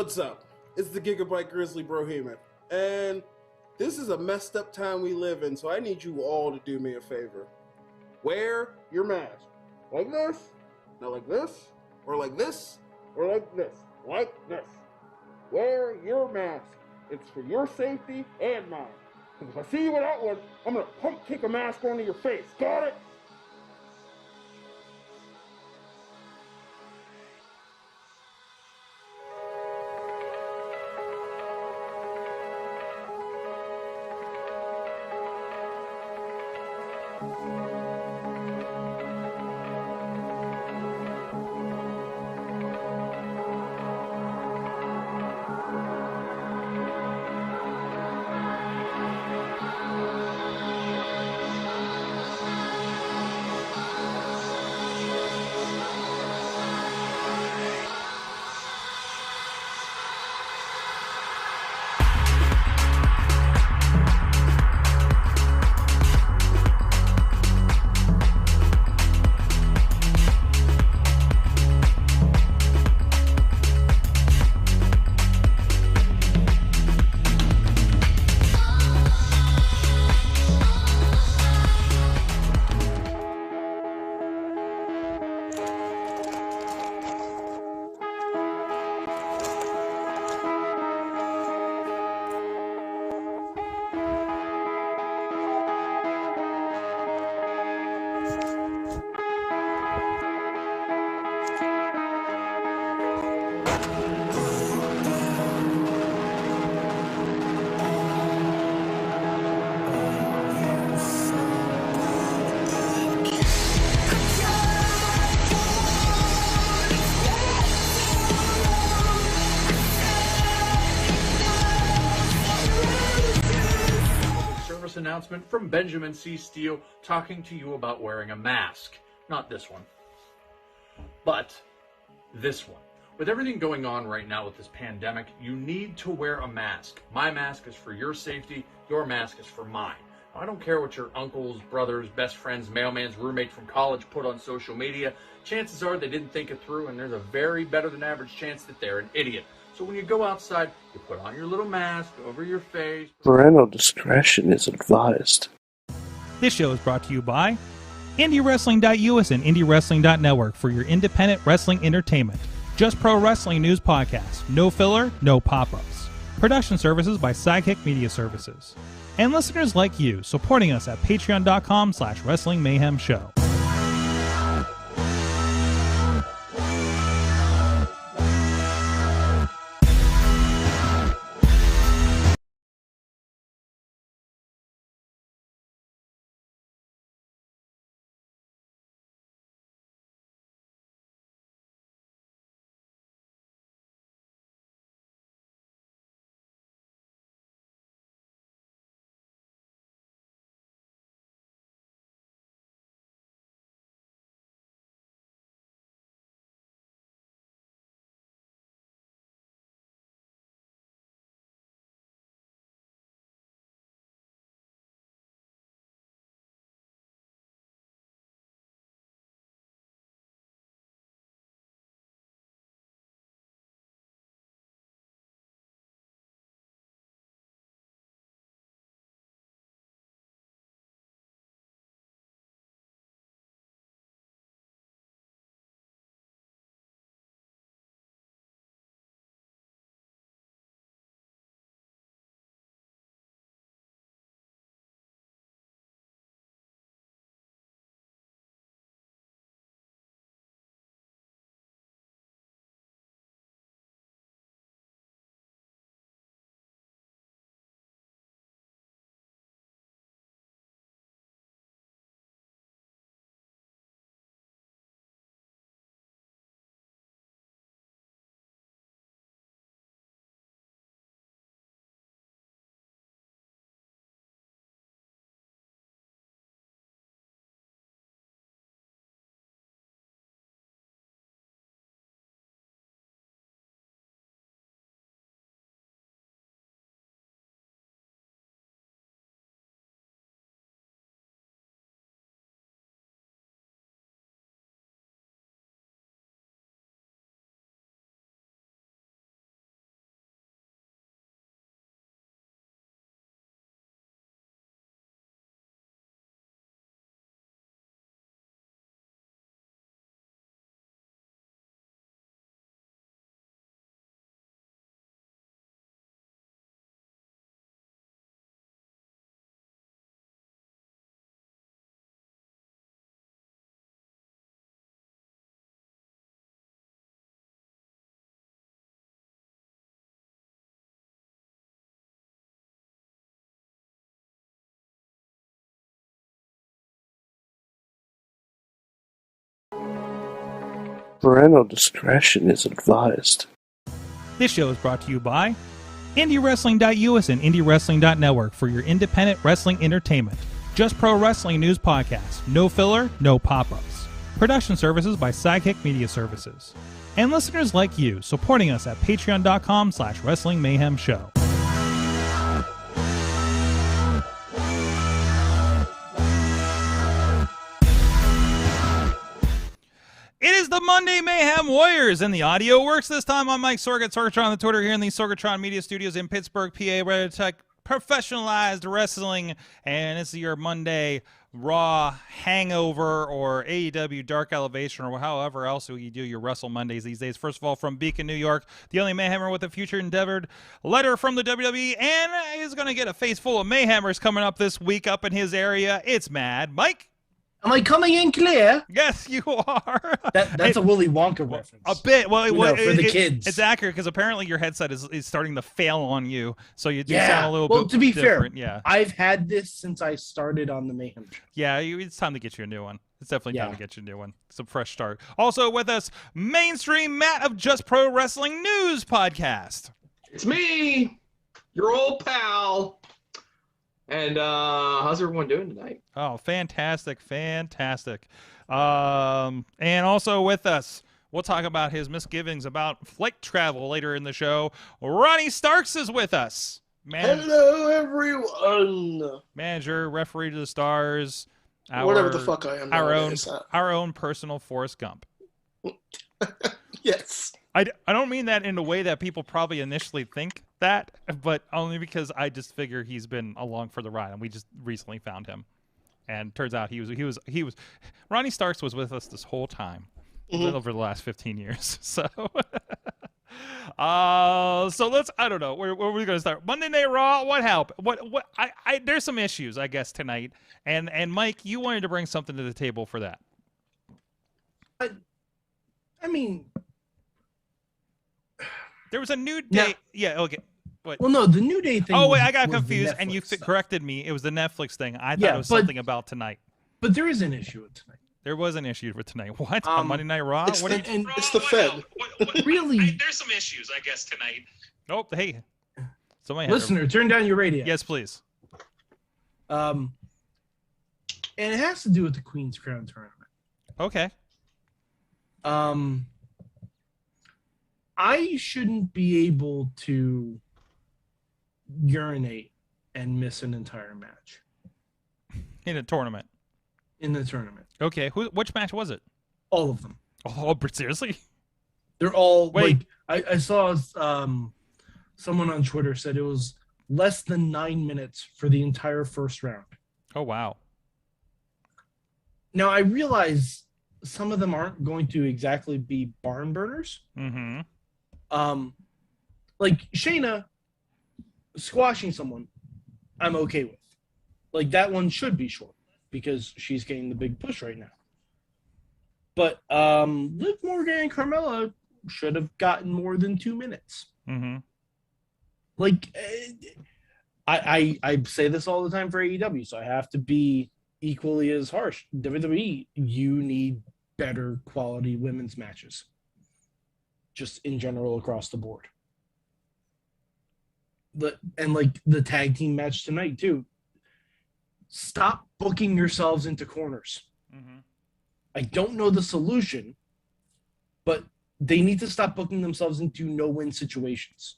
What's up? It's the Gigabyte Grizzly Brohemian, and this is a messed up time we live in, so I need you all to do me a favor. Wear your mask. Like this, not like this, or like this, or like this, like this. Wear your mask. It's for your safety and mine. Because if I see you without one, I'm gonna pump kick a mask onto your face. Got it? Announcement from Benjamin C. Steele talking to you about wearing a mask. Not this one, but this one. With everything going on right now with this pandemic, you need to wear a mask. My mask is for your safety. Your mask is for mine. Now, I don't care what your uncles, brothers, best friends, mailman's roommate from college put on social media. Chances are they didn't think it through, and there's a very better than average chance that they're an idiot. So when you go outside, you put on your little mask over your face. Parental discretion is advised. This show is brought to you by IndyWrestling.us and IndyWrestling.network for your independent wrestling entertainment. Just Pro Wrestling News Podcast. No filler, no pop-ups. Production services by Sidekick Media Services. And listeners like you, supporting us at patreon.com/Wrestling Mayhem Show. Parental discretion is advised. This show is brought to you by IndyWrestling.us and IndyWrestling.network for your independent wrestling entertainment. Just pro wrestling news podcast. No filler, no pop-ups. Production services by Sidekick Media Services. And listeners like you, supporting us at patreon.com/Wrestling Mayhem Show. It is the Monday Mayhem Warriors, and the audio works this time. I'm Mike Sorg at Sorgatron on the Twitter here in the Sorgatron Media Studios in Pittsburgh, PA, ready to talk professionalized wrestling, and it's your Monday Raw Hangover or AEW Dark Elevation or however else you do your Wrestle Mondays these days. First of all, from Beacon, New York, the only Mayhemmer with a future endeavored letter from the WWE, and he's going to get a face full of Mayhemmers coming up this week up in his area. It's Mad Mike. Am I coming in clear? Yes, you are. That's a Willy Wonka reference. A bit. Well, for the kids. It's accurate because apparently your headset is starting to fail on you, so you do Yeah. sound a little Well, bit to be different. fair, Yeah. I've had this since I started on the Mayhem show. Yeah, it's time to get you a new one. It's definitely time Yeah. to get you a new one. It's a fresh start. Also with us, Mainstream Matt of Just Pro Wrestling News Podcast. It's me, your old pal. And how's everyone doing tonight? Oh, fantastic, fantastic. And also with us, we'll talk about his misgivings about flight travel later in the show. Ronnie Starks is with us. Hello, everyone. Manager, referee to the stars. Whatever the fuck I am. Our own personal Forrest Gump. Yes. I don't mean that in a way that people probably initially think that, but only because I just figure he's been along for the ride, and we just recently found him, and turns out he was Ronnie Starks was with us this whole time over the last 15 years. So, so let's I don't know where are we gonna start? Monday Night Raw. What happened? What I there's some issues I guess tonight, and Mike, you wanted to bring something to the table for that. I mean, there was a New Day. Yeah. Okay. What? well, no, the New Day thing. Oh wait, I was got the confused, and you Netflix stuff. corrected me. It was the Netflix thing. I thought Yeah, it was but- something about tonight. But there is an issue with tonight. There was an issue for tonight. What? On Monday Night Raw? It's What the- are you... And It's the Fed. really, There's some issues, I guess, tonight. Oh, hey. Somebody had listener, turn down your radio. Yes, please. And it has to do with the Queen's Crown tournament. Okay. I shouldn't be able to urinate and miss an entire match In a tournament. in the tournament. Okay. Which match was it? All of them. Oh, but seriously? They're all Wait. like I saw someone on Twitter said it was less than 9 minutes for the entire first round. Oh, wow. Now I realize some of them aren't going to exactly be barn burners. Mm-hmm. Like Shayna squashing someone, I'm okay with. Like that one should be short because she's getting the big push right now. But Liv Morgan and Carmella should have gotten more than 2 minutes. Mm-hmm. Like I say this all the time for AEW, so I have to be equally as harsh. WWE, you need better quality women's matches. Just in general across the board. And like the tag team match tonight too. Stop booking yourselves into corners. Mm-hmm. I don't know the solution, but they need to stop booking themselves into no-win situations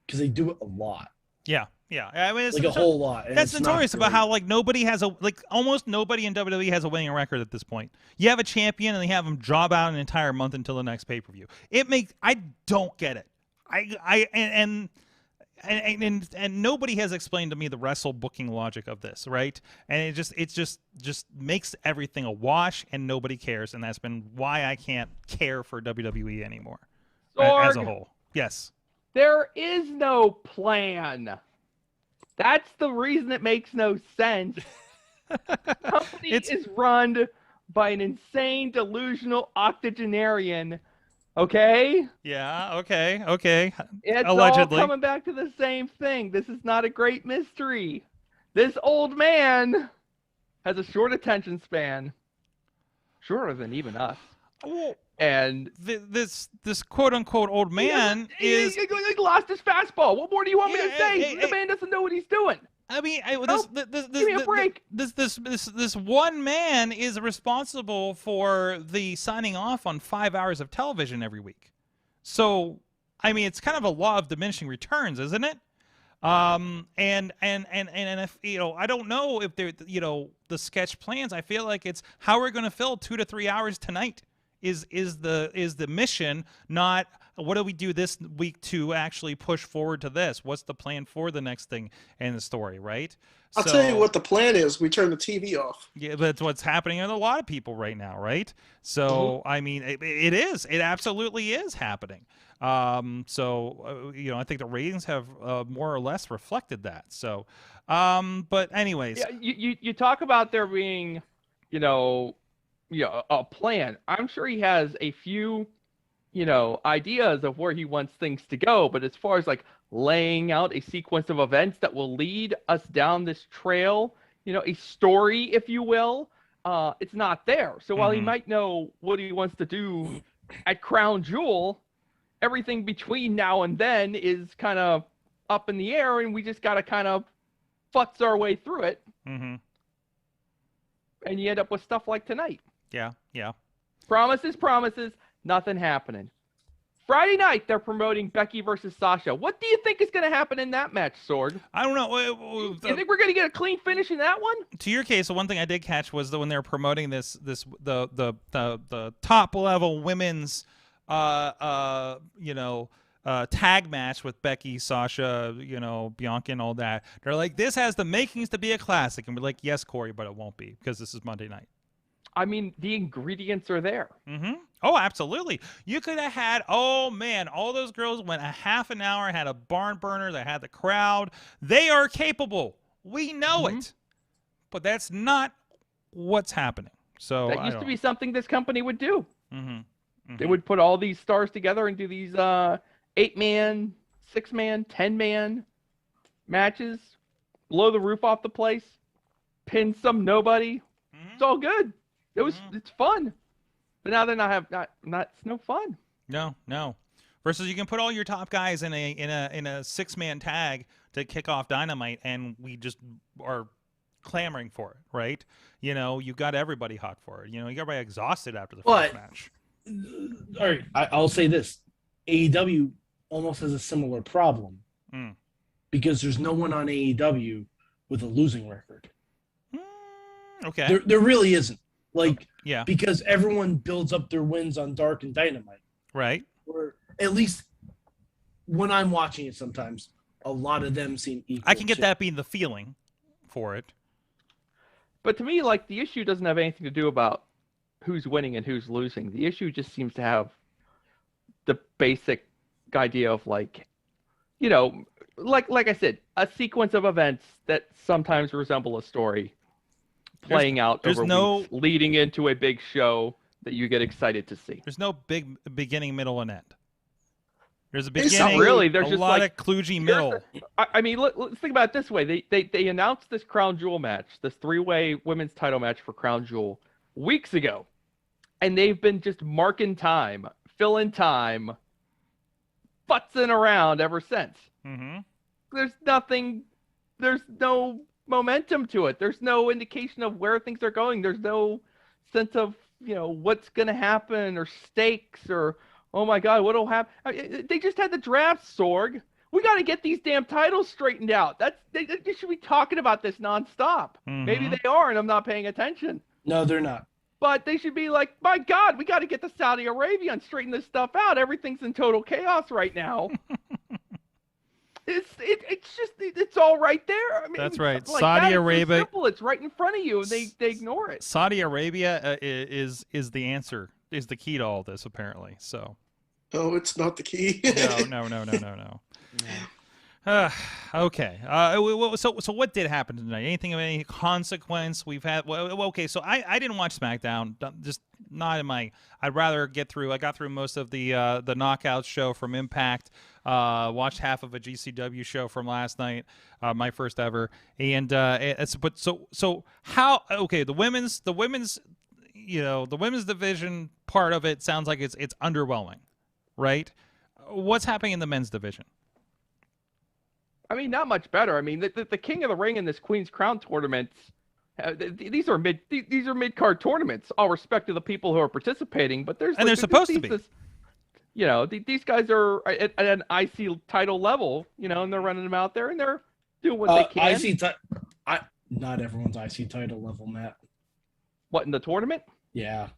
because they do it a lot, Yeah. Yeah. I mean, it's like a whole lot. and That's it's not notorious about great. how nobody has almost nobody in WWE has a winning record at this point. You have a champion and they have him job out an entire month until the next pay-per-view. I don't get it. And nobody has explained to me the wrestle booking logic of this, right? And it just makes everything a wash and nobody cares, and that's been why I can't care for WWE anymore as a Sorg, whole. Yes. there is no plan. That's the reason it makes no sense. The company is run by an insane, delusional octogenarian. Okay? Yeah, okay. It's Allegedly. all coming back to the same thing. This is not a great mystery. This old man has a short attention span. Shorter than even us. And this quote unquote old man is he lost his fastball. What more do you want me to say? Hey, The man doesn't know what he's doing. I mean, Give me a break. This one man is responsible for the signing off on 5 hours of television every week. So, I mean, it's kind of a law of diminishing returns, isn't it? And if I don't know if they're the sketch plans. I feel like it's how we're going to fill 2 to 3 hours tonight is the mission, not what do we do this week to actually push forward to this? What's the plan for the next thing in the story, right? I'll tell you what the plan is. We turn the TV off. Yeah, that's what's happening with a lot of people right now, right? So, I mean, it is. It absolutely is happening. I think the ratings have more or less reflected that. So, but anyways. Yeah, you talk about there being, a plan. I'm sure he has a few ideas of where he wants things to go, but as far as like laying out a sequence of events that will lead us down this trail, a story, if you will, it's not there. So while he might know what he wants to do at Crown Jewel, everything between now and then is kind of up in the air, and we just got to kind of futz our way through it. And you end up with stuff like tonight. Yeah. Promises, nothing happening. Friday night, they're promoting Becky versus Sasha. What do you think is going to happen in that match, Sorg? I don't know. You think we're going to get a clean finish in that one? To your case, the one thing I did catch was when they were promoting the top level women's tag match with Becky, Sasha, Bianca, and all that. They're like, this has the makings to be a classic, and we're like, yes, Corey, but it won't be because this is Monday night. I mean, the ingredients are there. Oh, absolutely. You could have had, all those girls went a half an hour, had a barn burner, they had the crowd. They are capable. We know it. But that's not what's happening. So that used to be something this company would do. They would put all these stars together and do these 8-man, 6-man, 10-man matches, blow the roof off the place, pin some nobody. It's all good. It's fun. But now they're it's no fun. No. Versus you can put all your top guys in a 6-man tag to kick off Dynamite, and we just are clamoring for it, right? You got everybody hot for it. You got everybody exhausted after the first match. All right, I'll say this. AEW almost has a similar problem because there's no one on AEW with a losing record. Okay. There really isn't. Yeah. Because everyone builds up their wins on Dark and Dynamite. Right. Or at least when I'm watching it sometimes, a lot of them seem equal. I can get that being the feeling for it. But to me, the issue doesn't have anything to do about who's winning and who's losing. The issue just seems to have the basic idea of like I said, a sequence of events that sometimes resemble a story playing out over weeks, leading into a big show that you get excited to see. There's no big beginning, middle, and end. There's a beginning. Not really. There's a just lot of kludgy middle. I mean, let's think about it this way. They announced this Crown Jewel match, this 3-way women's title match for Crown Jewel weeks ago, and they've been just marking time, filling time, futzing around ever since. There's nothing. There's no momentum to it. There's no indication of where things are going. There's no sense of what's going to happen or stakes or oh my god, what'll happen. They just had the draft, Sorg. We got to get these damn titles straightened out. They should be talking about this nonstop. Maybe they are, and I'm not paying attention. No, they're not. But they should be like, my god, we got to get to Saudi Arabia and straighten this stuff out. Everything's in total chaos right now. It's all right there. I mean, that's right. Like Saudi that, Arabia. It's simple. It's right in front of you. They ignore it. Saudi Arabia is the answer. Is the key to all this apparently? So. Oh, it's not the key. No. Okay. So what did happen tonight? Anything of any consequence? We've had. Well, okay. So I didn't watch SmackDown. Just not in my. I'd rather get through. I got through most of the Knockouts show from Impact. Watched half of a GCW show from last night, my first ever. And so how? Okay, the women's division part of it sounds like it's underwhelming, right? What's happening in the men's division? I mean, not much better. I mean, the King of the Ring and this Queen's Crown tournaments, these are mid-card tournaments. All respect to the people who are participating, but they're supposed to be. You know, these guys are at an IC title level, you know, and they're running them out there and they're doing what they can. Not everyone's IC title level, Matt. What, in the tournament? Yeah.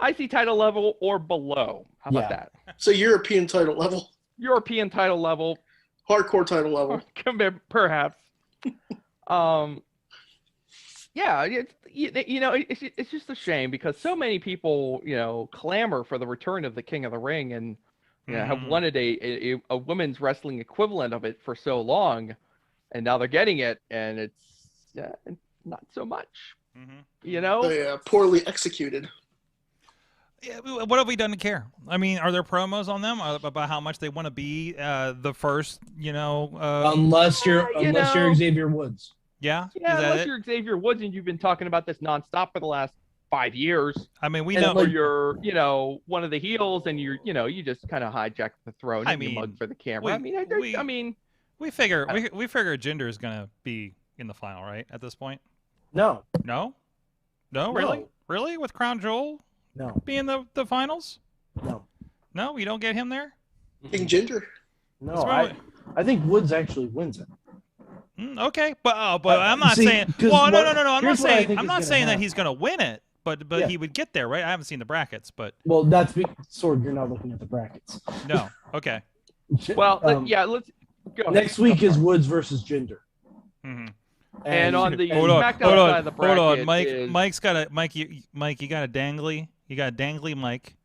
IC title level or below. How about that? So European title level. European title level. Hardcore title level. Perhaps. Yeah, it's just a shame because so many people, you know, clamor for the return of the King of the Ring and have wanted a women's wrestling equivalent of it for so long, and now they're getting it, and it's not so much. You know, poorly executed. Yeah, what have we done to care? I mean, are there promos on them about how much they want to be the first? You know, unless you're Xavier Woods. Yeah, unless you're Xavier Woods and you've been talking about this nonstop for the last 5 years. I mean, we know, or you're, you know, one of the heels, and you just kind of hijack the throne and you mug for the camera. We figure Jinder is gonna be in the final, right? At this point. No, really, with Crown Jewel. No. Being the finals? No, you don't get him there? King Ginger? No, I think Woods actually wins it. Okay, but I'm not saying. Well, no. I'm not saying that he's going to win it, but he would get there, right? I haven't seen the brackets, but that's Sorg. You're not looking at the brackets. No. Okay. Well, let's go. Next week is Woods versus Jinder. And on the Smackdown side of the bracket, hold on, Mike's got a Mike. You got a dangly. You got a dangly mic,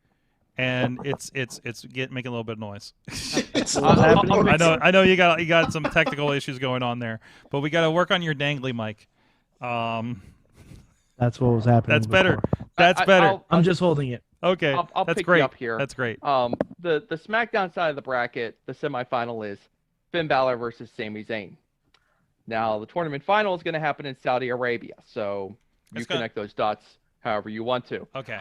and it's making a little bit of noise. I know you got some technical issues going on there, but we got to work on your dangly mic. That's what was happening. That's better. That's better. I'm just holding it. Okay, I'll that's pick great. you up here. That's great. The SmackDown side of the bracket, the semifinal is Finn Balor versus Sami Zayn. Now the tournament final is going to happen in Saudi Arabia, so you connect those dots however you want to. Okay.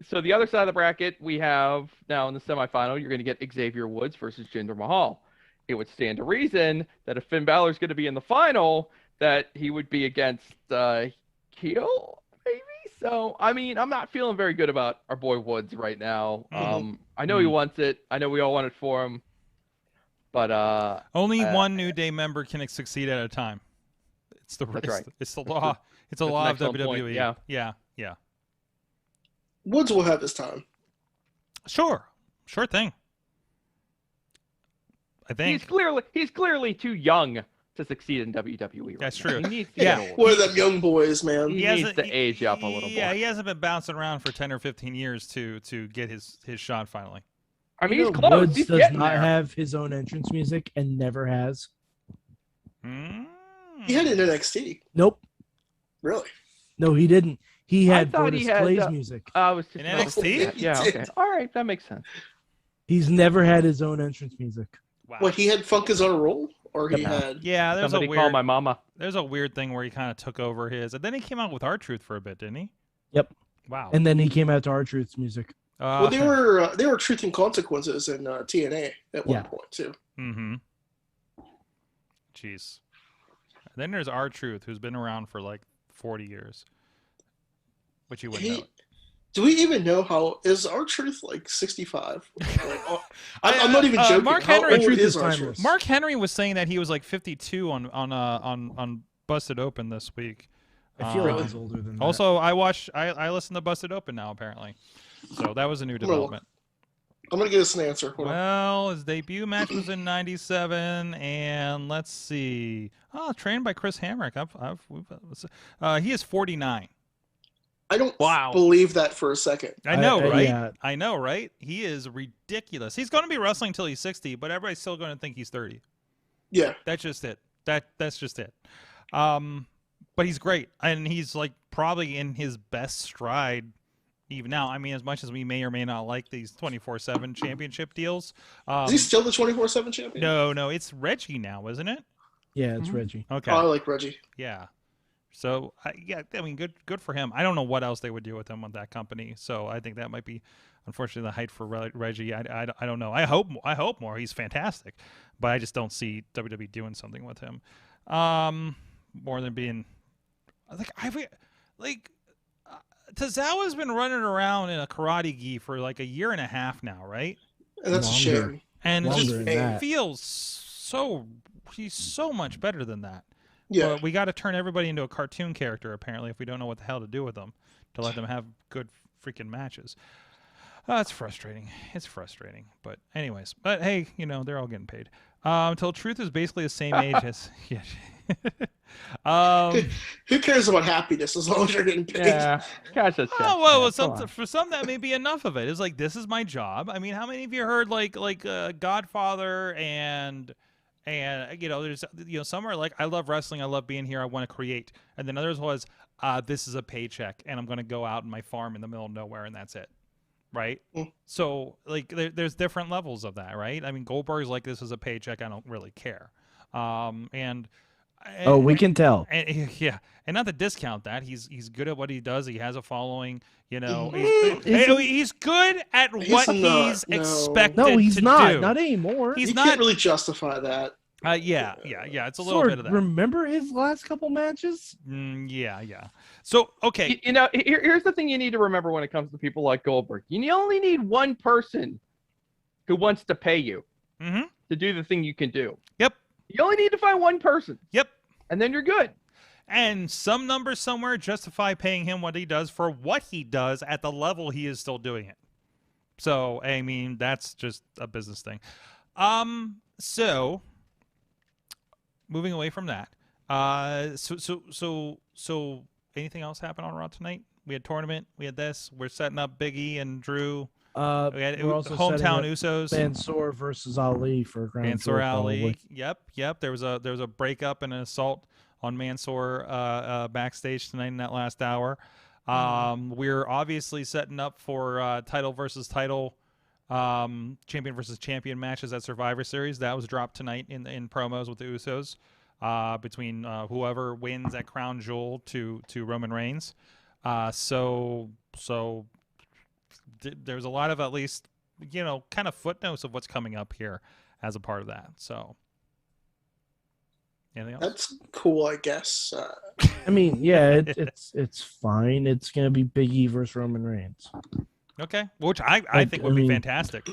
So the other side of the bracket, we have now in the semifinal, you're going to get Xavier Woods versus Jinder Mahal. It would stand to reason that if Finn Balor is going to be in the final, that he would be against Heel, maybe. So I mean, I'm not feeling very good about our boy Woods right now. I know he wants it. I know we all want it for him. But only one New Day member can succeed at a time. It's the law. It's a law of WWE. Yeah. Woods will have his time. Sure thing. I think he's clearly too young to succeed in WWE. Right That's now. true. He needs to get older. One of them young boys, man. He needs to age up a little more. Yeah, he hasn't been bouncing around for 10 or 15 years to get his shot finally. I mean, he's close. Woods He's does getting not there. have his own entrance music and never has. He had it in NXT. Nope. Really? No, he didn't. He had thought Brodus he had, Clay's music. I was just In NXT? Yeah, okay. All right, that makes sense. He's never had his own entrance music. Wow. What, he had Funk as on a roll? Or he had... Yeah, there's Somebody a weird... call my mama. There's a weird thing where he kind of took over his... And then he came out with R-Truth for a bit, didn't he? Yep. Wow. And then he came out to R-Truth's music. Well, they were Truth and Consequences in TNA at one point, too. Mm-hmm. Jeez. And then there's R-Truth, who's been around for like 40 years. But you wouldn't know it. Do we even know how... Is R-Truth like 65? I'm not even joking. Mark how Henry, old is R-Truth? Mark Henry was saying that he was like 52 on Busted Open this week. I feel like he's older than that. Also, I listen to Busted Open now, apparently. So that was a new development. I'm going to get us an answer. Well, his debut match was in 97, and let's see. Trained by Chris Hamrick. He is 49. I don't believe that for a second. I know, right? Yeah. I know, right? He is ridiculous. He's going to be wrestling until he's 60, but everybody's still going to think he's 30. Yeah. That's just it. That's just it. But he's great, and he's like probably in his best stride even now. I mean, as much as we may or may not like these 24/7 championship deals. Is he still the 24/7 champion? No, it's Reggie now, isn't it? Yeah, it's Reggie. Okay. Oh, I like Reggie. Yeah. So yeah, I mean, good for him. I don't know what else they would do with him on that company. So I think that might be, unfortunately, the height for Reggie. I don't know. I hope more. He's fantastic, but I just don't see WWE doing something with him, more than being like Tozawa's been running around in a karate gi for like a year and a half now, right? And that's a shame. And it Longer just than that. feels so. He's so much better than that. Yeah. But we got to turn everybody into a cartoon character, apparently, if we don't know what the hell to do with them, to let them have good freaking matches. It's frustrating. It's frustrating. But anyways, hey, they're all getting paid. Until Truth is basically the same age as... Yeah. Who cares about happiness as long as you're getting paid? Yeah. Gosh, that's For some that may be enough of it. It's like, this is my job. I mean, how many of you heard like Godfather and there's some are like, I love wrestling, I love being here, I want to create, and then others was this is a paycheck and I'm going to go out in my farm in the middle of nowhere and that's it, right? So like there's different levels of that, right? I mean, Goldberg's like, this is a paycheck, I don't really care, and we can tell. Yeah, and not to discount that, he's good at what he does. He has a following, he's good at what he's expected to do. No, he's not. Not anymore. You can't really justify that. Yeah. It's a little bit of that. Remember his last couple matches? Yeah. So, okay. Here's the thing you need to remember when it comes to people like Goldberg. You only need one person who wants to pay you to do the thing you can do. Yep. You only need to find one person. Yep. And then you're good. And some numbers somewhere justify paying him what he does for what he does at the level he is still doing it. So, I mean, that's just a business thing. So moving away from that. So anything else happen on Raw tonight? We had tournament. We had this. We're setting up Big E and Drew. We had we're also hometown setting Usos. Mansoor versus Ali for Grand Mansoor Tour, Ali. probably. Yep. There was a breakup and an assault on Mansoor backstage tonight in that last hour. We're obviously setting up for title versus title, champion versus champion matches at Survivor Series. That was dropped tonight in promos with the Usos, between whoever wins at Crown Jewel to Roman Reigns. So there's a lot of, at least, kind of footnotes of what's coming up here as a part of that. So anything else? That's cool, I guess. I mean, yeah, it's fine. It's gonna be Big E versus Roman Reigns. Okay, which I think would be fantastic.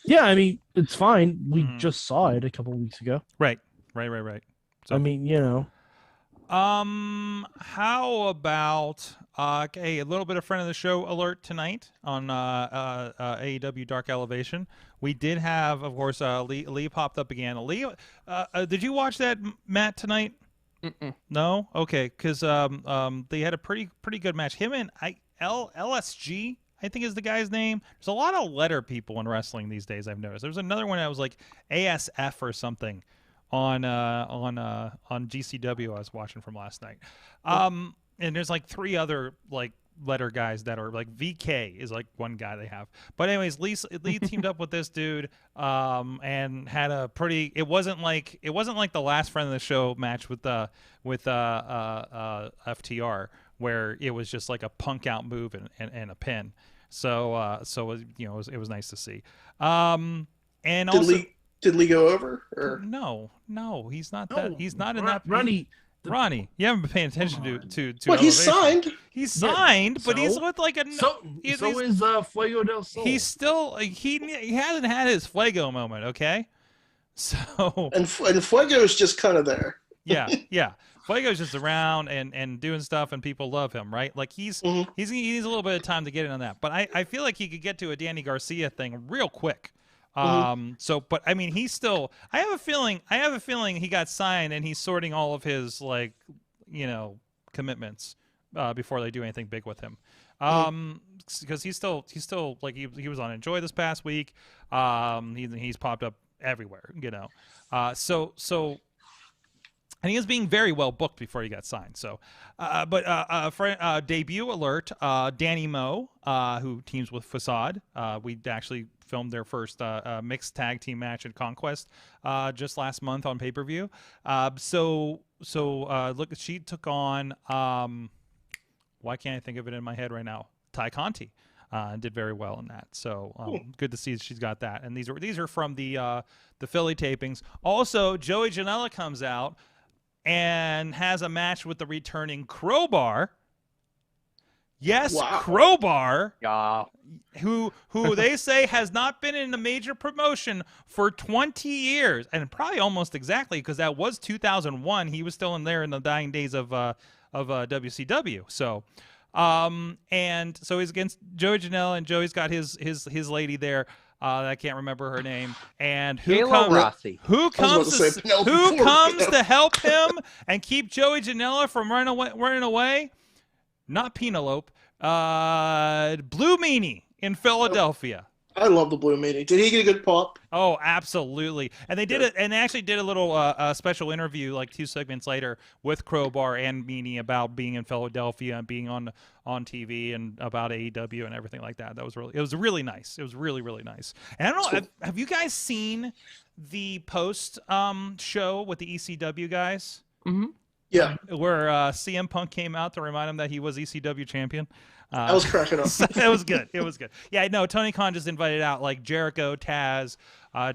Yeah, I mean, it's fine. We just saw it a couple weeks ago. Right. So, I mean, how about a little bit of friend of the show alert tonight on AEW Dark Elevation. We did have, of course, Lee popped up again. Lee, did you watch that, Matt, tonight? No? Okay, because they had a pretty good match. Him and LSG, I think is the guy's name. There's a lot of letter people in wrestling these days, I've noticed. There's another one that was like ASF or something on GCW I was watching from last night. And there's like three other like letter guys that are like, VK is like one guy they have. But anyways, Lee teamed up with this dude and had a pretty, it wasn't like the last friend of the show match with FTR, where it was just like a punk out move and a pin. So it was nice to see. And did Lee go over? Or? No, he's not that. He's not in that. Ronnie, you haven't been paying attention to But he's signed. He's signed, Yeah, but he's with like a. So is Fuego del Sol. He's still he hasn't had his Fuego moment, okay? So and Fuego's just kind of there. yeah. Fuego's just around and doing stuff, and people love him, right? Like he needs a little bit of time to get in on that, but I feel like he could get to a Danny Garcia thing real quick. But I mean, he's still. I have a feeling he got signed, and he's sorting all of his commitments before they do anything big with him. Because he's still like he was on Enjoy this past week. He's popped up everywhere, So And he was being very well booked before he got signed. So, debut alert, Danny Moe, who teams with Facade. We actually filmed their first mixed tag team match at Conquest just last month on pay-per-view. Look, she took on, why can't I think of it in my head right now? Ty Conti. And did very well in that. So good to see she's got that. And these are from the Philly tapings. Also, Joey Janela comes out and has a match with the returning Crowbar. Yes, wow. Crowbar. Yeah. Who they say has not been in a major promotion for 20 years. And probably almost exactly, because that was 2001. He was still in there in the dying days of WCW. So and so he's against Joey Janela, and Joey's got his lady there. I can't remember her name. And who comes to help him and keep Joey Janela from running away? Not Penelope. Blue Meanie in Philadelphia. I love the Blue Meanie. Did he get a good pop? Oh, absolutely. And they did it, and they actually did a little special interview like 2 segments later with Crowbar and Meanie about being in Philadelphia and being on TV and about AEW and everything like that. It was really nice. It was really, really nice. And I don't know, have you guys seen the post show with the ECW guys? Mm-hmm. Yeah. Where CM Punk came out to remind him that he was ECW champion. I was cracking up. It was good. It was good. Yeah, no, Tony Khan just invited out like Jericho, Taz,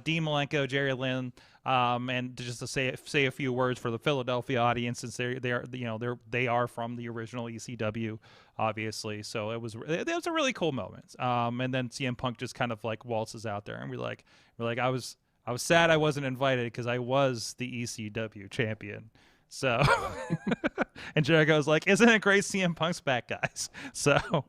Dean Malenko, Jerry Lynn, and just to say a few words for the Philadelphia audience, since they are from the original ECW, obviously. So it was a really cool moment. And then CM Punk just kind of like waltzes out there, and we're like I was sad I wasn't invited because I was the ECW champion. So, and Jericho's like, isn't it great CM Punk's back, guys? So,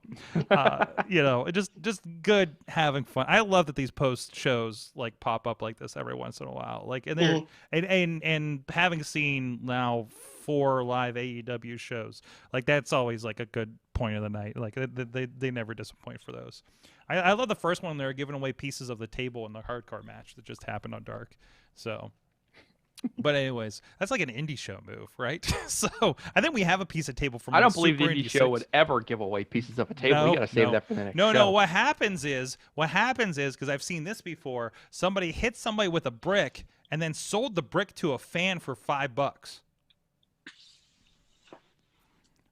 just good having fun. I love that these post shows like pop up like this every once in a while. Like, and they're and having seen now 4 live AEW shows, like that's always like a good point of the night. Like they never disappoint for those. I love the first one. They were giving away pieces of the table in the hardcore match that just happened on Dark. So. But anyways, that's like an indie show move, right? So I think we have a piece of table from. I don't believe the indie show would ever give away pieces of a table. We gotta save that for the next show. No. What happens is because I've seen this before. Somebody hit somebody with a brick and then sold the brick to a fan for $5.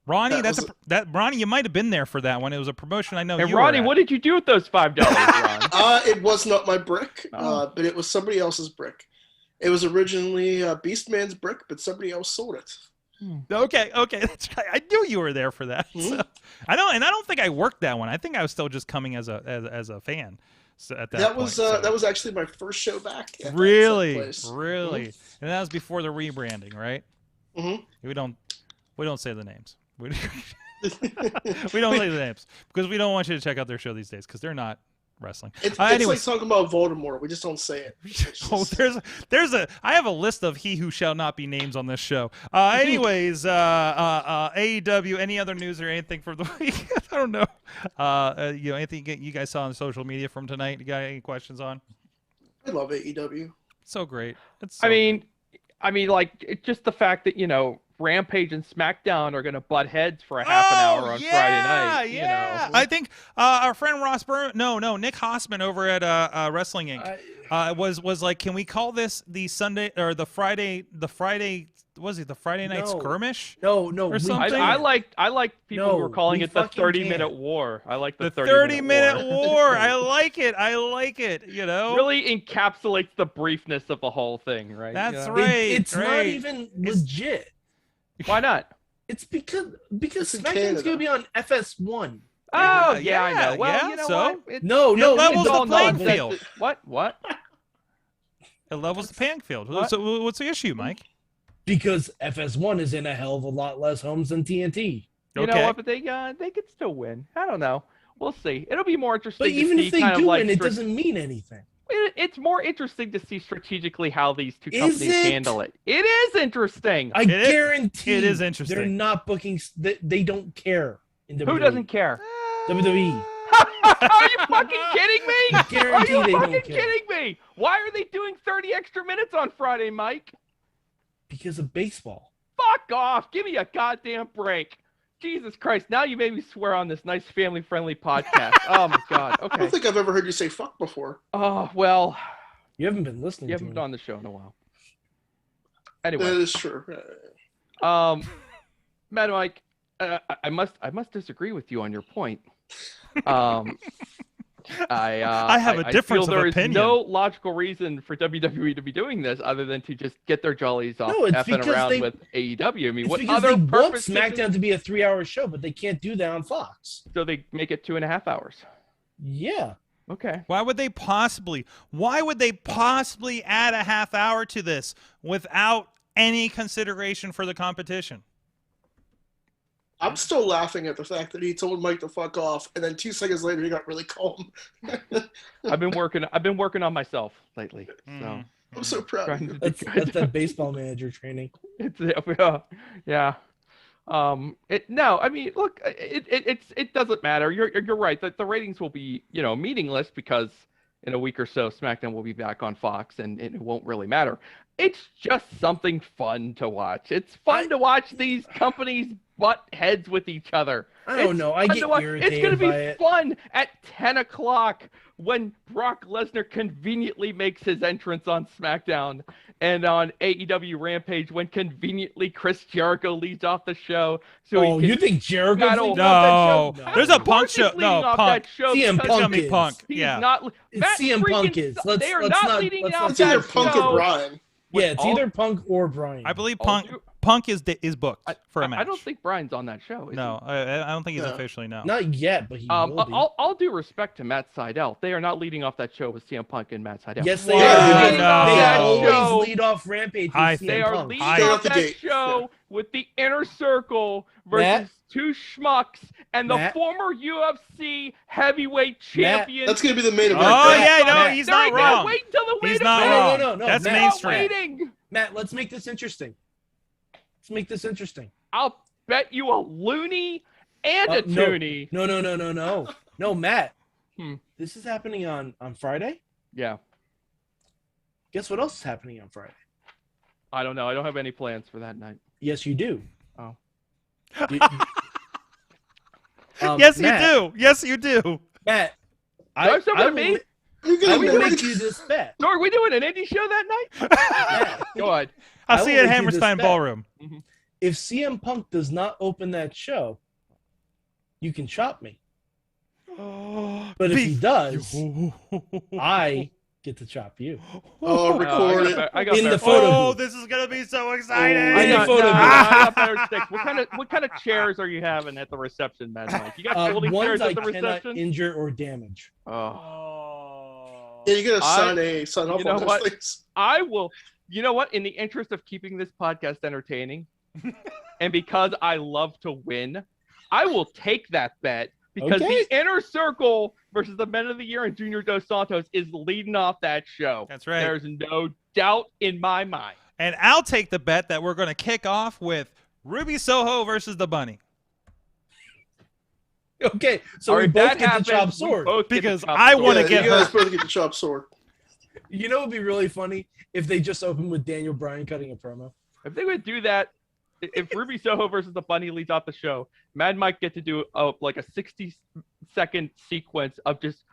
Ronnie, Ronnie, you might have been there for that one. It was a promotion I know. Hey, Ronnie, what did you do with those $5, Ron? It was not my brick, but it was somebody else's brick. It was originally Beastman's brick, but somebody else sold it. Okay, that's right. I knew you were there for that. Mm-hmm. So, I don't think I worked that one. I think I was still just coming as a fan. So at that point, that was actually my first show back. Really. Mm-hmm. And that was before the rebranding, right? Mm-hmm. We don't say the names. We don't say the names because we don't want you to check out their show these days because they're not wrestling. It's like talking about Voldemort. We just don't say it. I have a list of he who shall not be names on this show. Anyways, AEW, any other news or anything for the week? I don't know. Anything you guys saw on social media from tonight? You got any questions on? I love AEW. So great. I mean, like just the fact that Rampage and Smackdown are going to butt heads for a half an hour on Friday night. Yeah. I think our friend Nick Hossman over at Wrestling Inc. Was like, can we call this the Sunday or the Friday? Was it the Friday Night Skirmish? No. Or something? I like people who were calling it the 30-minute war. I like the 30-minute war. I like it. Really encapsulates the briefness of the whole thing, right? That's right. It's not even legit. Why not? It's because SmackDown's going to be on FS1. Oh, yeah, I know. Well, so? What? No, it levels the playing field. What? It levels the playing field. So what's the issue, Mike? Because FS1 is in a hell of a lot less homes than TNT. You know what? But they could still win. I don't know. We'll see. It'll be more interesting. But even if they do win, it doesn't mean anything. It's more interesting to see strategically how these two companies handle it. It is interesting. I guarantee it is interesting. They're not booking. They don't care. In WWE. Who doesn't care? WWE. Are you fucking kidding me? I guarantee Are you fucking kidding me? Why are they doing 30 extra minutes on Friday, Mike? Because of baseball. Fuck off! Give me a goddamn break. Jesus Christ! Now you made me swear on this nice family-friendly podcast. Oh my God. Okay. I don't think I've ever heard you say fuck before. Oh well. You haven't been listening. You haven't to been on the show in a while. Anyway. That is true. Mad Mike, I must disagree with you on your point. I have a difference feel of there opinion. is no logical reason for WWE to be doing this other than to just get their jollies off No, it's effing because around they- with AEW. I mean, It's what because other they want purpose? SmackDown to be a 3-hour show, but they can't do that on Fox. So they make it 2.5 hours. Yeah. Okay. Why would they possibly add a half hour to this without any consideration for the competition? I'm still laughing at the fact that he told Mike to fuck off, and then 2 seconds later he got really calm. I've been working on myself lately. So I'm so proud. trying Of to you. be That's good. that baseball manager training. It's yeah. No, I mean, look, it doesn't matter. You're right that the ratings will be meaningless because in a week or so SmackDown will be back on Fox and it won't really matter. It's just something fun to watch. It's fun to watch these companies butt heads with each other. I don't know. I fun get to watch. irritated It's gonna be by it. fun at 10 o'clock when Brock Lesnar conveniently makes his entrance on SmackDown, and on AEW Rampage when conveniently Chris Jericho leads off the show. So Oh, you think Jericho's Battle- leading off that No, show? there's a Of Punk course he's show. leading No, off Punk. that show CM because Punk Gonna be is. Punk. He's Yeah. not. It's Matt CM Punk freaking- is. Let's they are let's not not leading let's off not It's either that Punk show. or Brian. Yeah, it's all- either Punk or Brian. I believe All Punk due- is booked for a match. I don't think Brian's on that show. Is No, I don't think he's No. officially no. Not yet, but he he? will be. All due respect to Matt Sydal, they are not leading off that show with CM Punk and Matt Sydal. Yes, they Wow. are. leading off No. They that always show. lead off Rampage with I CM They are Punk. leading Straight off out the that gate. show with the Inner Circle versus Matt? two schmucks and the Matt? former UFC heavyweight champion. That's going to be the main event. Oh right? yeah, no, Matt, he's They're not gonna wrong. Wait until the He's main not event. wrong. No, That's Matt. They're not mainstream. waiting. Matt, let's make this interesting. Let's make this interesting. I'll bet you a loony and a No. toonie. No, Matt. Hmm. This is happening on Friday. Yeah, Guess what else is happening on Friday? I don't know. I don't have any plans for that night. Yes, you do. Oh. Yes, Matt, you do. Yes, you do. Matt, Do I have something to will, me? You're I gonna will make make you this bet. So are we doing an indie show that night? Matt, Go ahead. I'll I see will you at make you this Hammerstein bet. Ballroom. If CM Punk does not open that show, you can chop me. But if he does, I get to chop you. Oh, record I it. got, I got In the better- photo Oh, booth. this is gonna be so exciting. In I the got, photo no, booth. I got better sticks. What kind of chairs are you having at the reception, man? Mike? You got folding Ones chairs I at the cannot reception? injure or damage. Oh. Yeah, you got to I- sign off you know on those what? things. I will. You know what? In the interest of keeping this podcast entertaining, and because I love to win, I will take that bet because Okay. the Inner Circle versus the Men of the Year and Junior Dos Santos is leading off that show. That's right. There's no doubt in my mind. And I'll take the bet that we're going to kick off with Ruby Soho versus the Bunny. Okay, so All we right, both that get happens. the chop We sword. both get the Because chop I sword. wanna Yeah, get you guys her. both get the chop sword. You know, it'd be really funny if they just opened with Daniel Bryan cutting a promo. If they would do that, if Ruby Soho versus the Bunny leads off the show, Mad Mike get to do like a 60-second sequence of just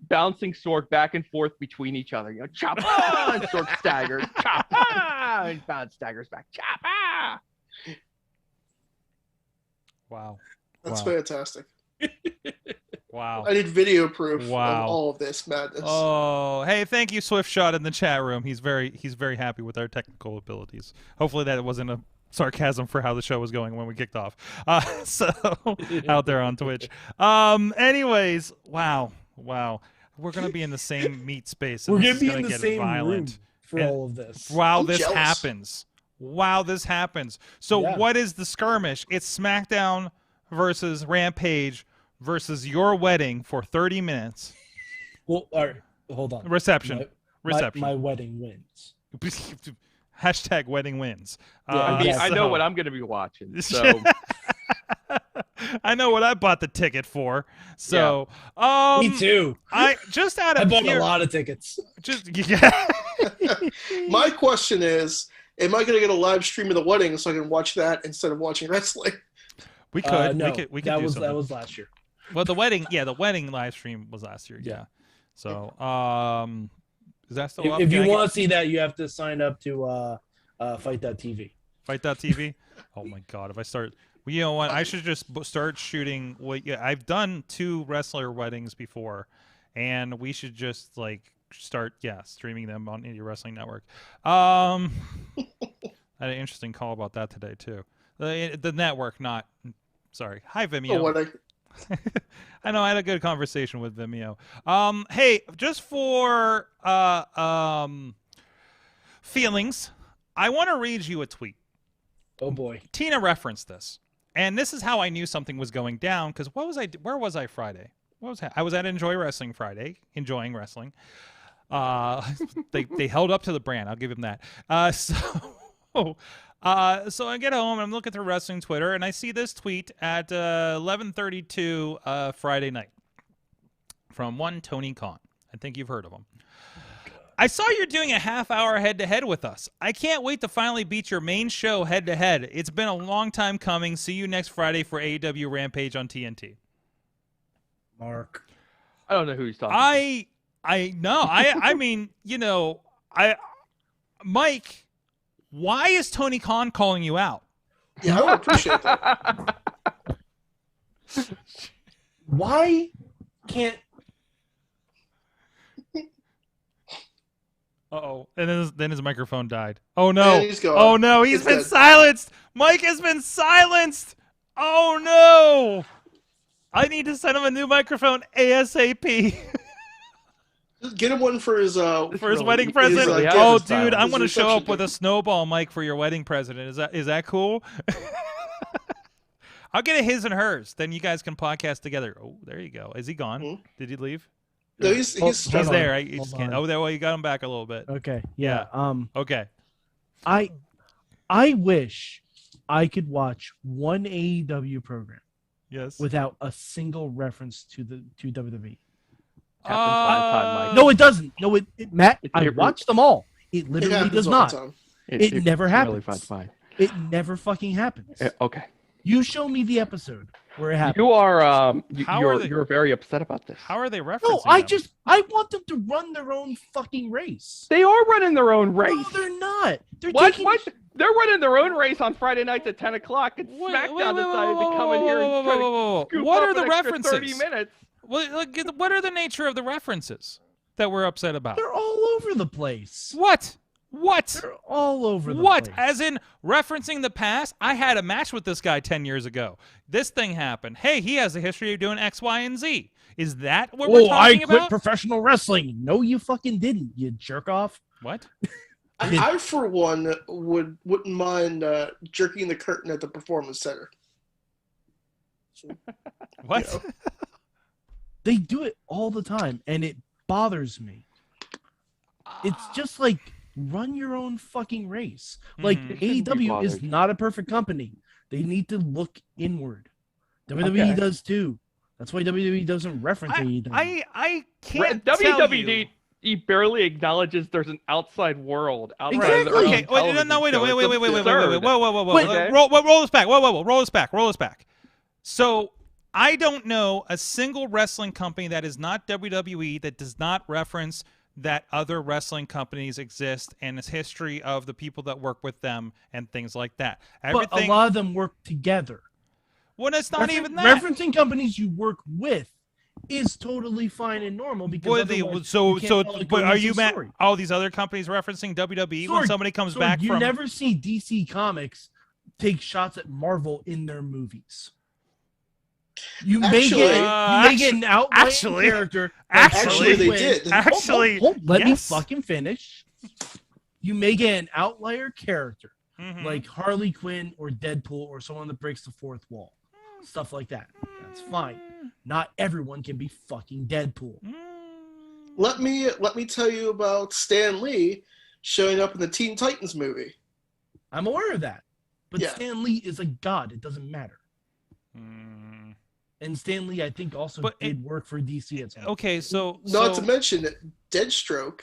bouncing Sorg back and forth between each other. You know, chop ah, and Sorg staggers, chop ah, and Bound staggers back, chop ah. Wow. That's Wow. fantastic. Wow. I need video proof Wow. of all of this madness. Oh, hey, thank you, Swift Shot in the chat room. He's very happy with our technical abilities. Hopefully that wasn't a sarcasm for how the show was going when we kicked off. So out there on Twitch. Anyways, wow. We're gonna be in the same meat space. And We're this gonna be is in the get same violent. room for And- all of this. Wow, I'm this jealous. happens. Wow, this happens. So Yeah. what is the skirmish? It's SmackDown versus Rampage versus your wedding for 30 minutes. Well, all right, hold on. Reception. Reception. My wedding wins. Hashtag wedding wins. Yeah, I mean, I know so- what I'm going to be watching. So I know what I bought the ticket for. So, Me too. I just out I of bought pure, a lot of tickets. just yeah. My question is am I going to get a live stream of the wedding so I can watch that instead of watching wrestling? We could. No, we could that do was something. that was last year. Well, the wedding live stream was last year. Yeah. So, is that still up? If you want to see that, you have to sign up to Fight.tv. Fight.tv? Oh my God! If I start, well, you know what? I should just start shooting. I've done 2 wrestler weddings before, and we should just start streaming them on Indie Wrestling Network. I had an interesting call about that today too. The network, not sorry. Hi Vimeo. Oh, what I know I had a good conversation with Vimeo. Hey, just for feelings, I want to read you a tweet. Oh boy. Tina referenced this, and this is how I knew something was going down. Because where was I Friday? I was at Enjoy Wrestling Friday, enjoying wrestling. They held up to the brand. I'll give them that. So I get home and I'm looking through wrestling Twitter, and I see this tweet at 11:32 Friday night from one Tony Khan. I think you've heard of him. I saw you're doing a half-hour head-to-head with us. I can't wait to finally beat your main show head-to-head. It's been a long time coming. See you next Friday for AEW Rampage on TNT. Mark. I don't know who he's talking I mean, Mike, why is Tony Khan calling you out? Yeah, I would appreciate that. Why can't... Uh-oh. And then his microphone died. Oh, no. And he's gone. Oh, no. He's been silenced. Mike has been silenced. Oh, no. I need to send him a new microphone ASAP. Just get him one for his wedding present. Oh, dude, I'm going to show up with a snowball, Mike, for your wedding present. Is that cool? I'll get a his and hers. Then you guys can podcast together. Oh, there you go. Is he gone? Mm-hmm. Did he leave? No, he's there. He just can't. Oh, there. Well, you got him back a little bit. Okay. Yeah. Okay. I wish I could watch one AEW program. Yes. Without a single reference to WWE. Mike. No, it doesn't. No, Matt, I watched them all. It literally does not. It never happens. Really fine. It never fucking happens. Okay. You show me the episode where it happens. You are you're very upset about this. How are they referencing? No, I want them to run their own fucking race. They are running their own race. No, they're not. They're What? taking... What? They're running their own race on Friday nights at 10 o'clock. And Smackdown decided to come in here and try to scoop what up are the an extra references? 30 minutes. What are the nature of the references that we're upset about? They're all over the place. What? They're all over the What? place. As in referencing the past? I had a match with this guy 10 years ago. This thing happened. Hey, he has a history of doing X, Y, and Z. Is that what we're talking about? I quit professional wrestling. No, you fucking didn't, you jerk off. What? I for one, wouldn't mind jerking the curtain at the Performance Center. What? You know? They do it all the time, and it bothers me. It's just like, run your own fucking race. Like, AEW is not a perfect company. They need to look inward. WWE does too. That's why WWE doesn't reference AEW. I can't WWE barely acknowledges there's an outside world. Exactly. Okay, wait. Whoa. Roll this back. Roll this back. So I don't know a single wrestling company that is not WWE that does not reference that other wrestling companies exist and its history of the people that work with them and things like that. But a lot of them work together. Well, it's not even that. Referencing companies you work with is totally fine and normal because but are you mad? All these other companies referencing WWE when somebody comes back from... You never see DC Comics take shots at Marvel in their movies. You may get an outlier character. Actually, they did. Let me fucking finish. You may get an outlier character like Harley Quinn or Deadpool or someone that breaks the fourth wall. Stuff like that. That's fine. Not everyone can be fucking Deadpool. Let me tell you about Stan Lee showing up in the Teen Titans movie. I'm aware of that. But Stan Lee is a god. It doesn't matter. And Stan Lee, I think, also did work for DC at some point. Okay, not to mention Deathstroke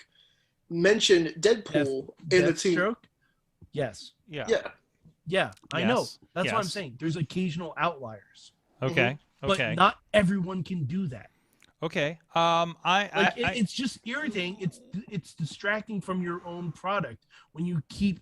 mentioned Deadpool in the team. Yes. Yeah. Yeah. Yeah, I know. Yes. That's what I'm Yes. saying. There's occasional outliers. Okay. But Okay. not everyone can do that. Okay. It's just irritating. It's distracting from your own product when you keep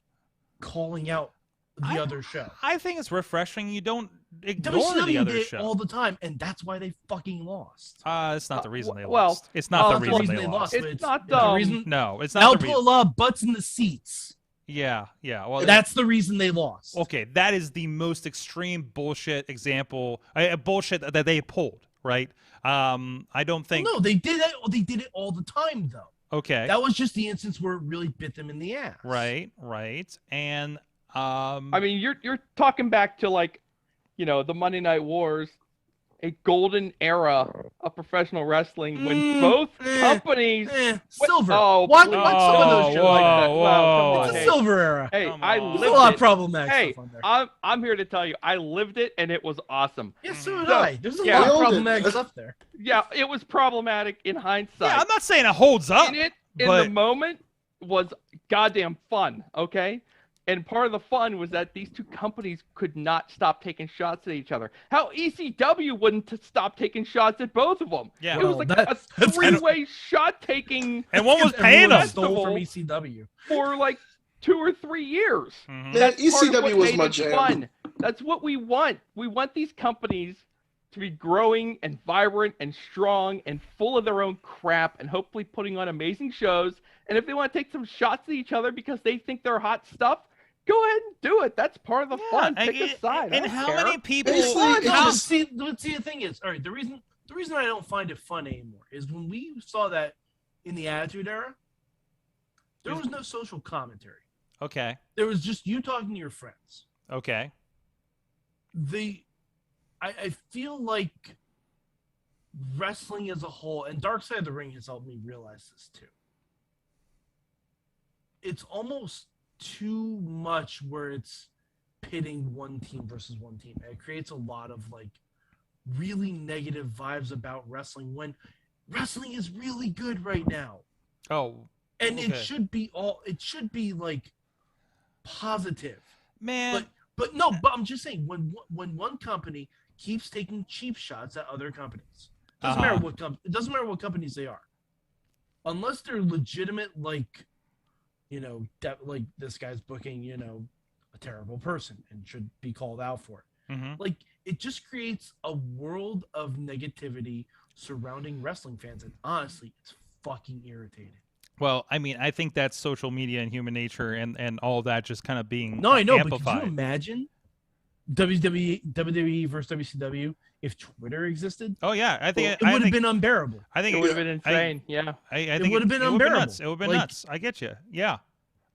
calling out the other show. I think it's refreshing. You don't ignore WCW the other did it show. all the time, and that's why they fucking lost. It's not the reason they well, lost. It's not the That's reason they lost. but It's not the reason. No, it's Now not the put a reason. lot of butts in the seats. Yeah. Well, That's the reason they lost. okay. That is the most extreme bullshit example. Bullshit that they pulled. Right. I don't think. No, they did it. They did it all the time, though. Okay. That was just the instance where it really bit them in the ass. Right. And I mean, you're talking back to like, the Monday Night Wars, a golden era of professional wrestling when both companies. Silver. Oh, watch please. some of those shows like that. Whoa. It's a Hey, silver era. Hey, Come I on. There's lived a lot of it. problematic Hey, stuff on there. I'm here to tell you, I lived it and it was awesome. Yes, so did So, I. There's a yeah, lot of we all did. problematic stuff there. Yeah, it was problematic in hindsight. yeah, I'm not saying it holds up. in it in but- the moment was goddamn fun, okay? And part of the fun was that these two companies could not stop taking shots at each other. How ECW wouldn't stop taking shots at both of them. Yeah. It was Well, like that's- a three-way shot-taking And one was paying Everyone them. stole from ECW. for like 2 or 3 years. Mhm. Yeah, That's part of ECW what was made my it jam. fun. That's what we want. We want these companies to be growing and vibrant and strong and full of their own crap and hopefully putting on amazing shows. And if they want to take some shots at each other because they think they're hot stuff, go ahead and do it. That's part of the fun. Pick a side. I And don't how care. many people? Basically, No, it's but just- see, the thing is, all right, the reason I don't find it fun anymore is when we saw that in the Attitude Era, there was no social commentary. Okay. There was just you talking to your friends. Okay. I feel like wrestling as a whole, and Dark Side of the Ring has helped me realize this too. It's almost too much where it's pitting one team versus one team. And it creates a lot of like really negative vibes about wrestling when wrestling is really good right now. Oh, And Okay. it should be like positive. man. But I'm just saying when one company keeps taking cheap shots at other companies, doesn't matter it doesn't matter what companies they are, unless they're legitimate, like like this guy's booking a terrible person and should be called out for it. Mhm. Like it just creates a world of negativity surrounding wrestling fans, and honestly, it's fucking irritating. Well, I mean, I think that's social media and human nature and all that just kind of being No, I know, but amplified. could you imagine WWE versus WCW if Twitter existed? Oh yeah, I think It would have been unbearable. I think It would have been insane. Yeah. I think would have been it unbearable. nuts. It would have been Like- nuts. I get you. Yeah.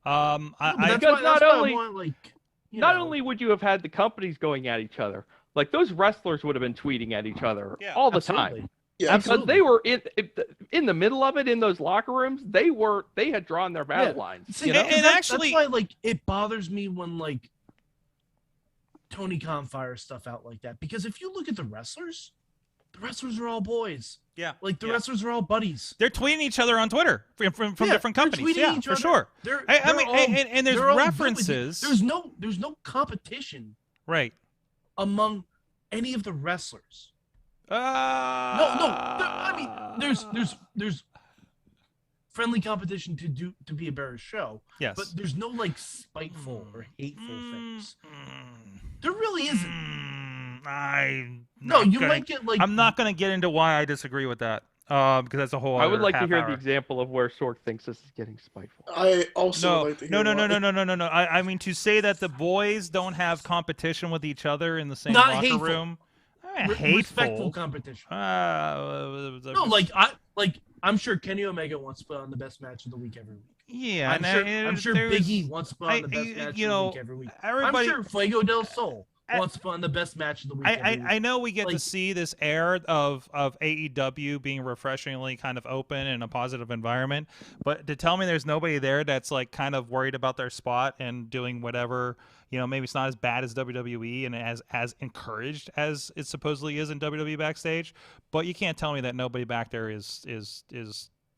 No, but I that's Because why, not that's why only- I want, like, Not only would you have had the companies going at each other, like those wrestlers would have been tweeting at each other Yeah, all the absolutely. time. Yeah, Because they were in the middle of it in those locker rooms. They had drawn their battle Yeah. lines. See, You know? and actually- that's why like it bothers me when like Tony Khan fires stuff out like that. Because if you look at the wrestlers are all boys. yeah. Like the yeah. wrestlers are all buddies. They're tweeting each other on Twitter from Yeah, different they're companies. tweeting Yeah, each for other. sure. I They're mean, all- and there's they're all good with references. you. There's no competition Right. among any of the wrestlers. No, I mean, there's friendly competition to be a better show, Yes. but there's no like spiteful or hateful things. Mm, There really isn't. no, You might get like I'm not going to get into why I disagree with that. Because that's a whole. I would other like to half hear hour. the example of where Sorg thinks this is getting spiteful. I also No, like to hear no, no, no, why. no, no, no, no. I mean to say that the boys don't have competition with each other in the same Not locker hateful. room. respectful Hateful. competition. No, No, I'm sure Kenny Omega wants to put on the best match of the week every week. yeah, I'm sure there's- Big E wants to put on the best match of the week every week. everybody. I'm sure Fuego del Sol wants to put on the best match of the week every week. I know we get to Like- see this air of AEW being refreshingly kind of open and a positive environment, but to tell me there's nobody there that's like kind of worried about their spot and doing whatever, maybe it's not as bad as WWE and as encouraged as it supposedly is in WWE backstage, but you can't tell me that nobody back there is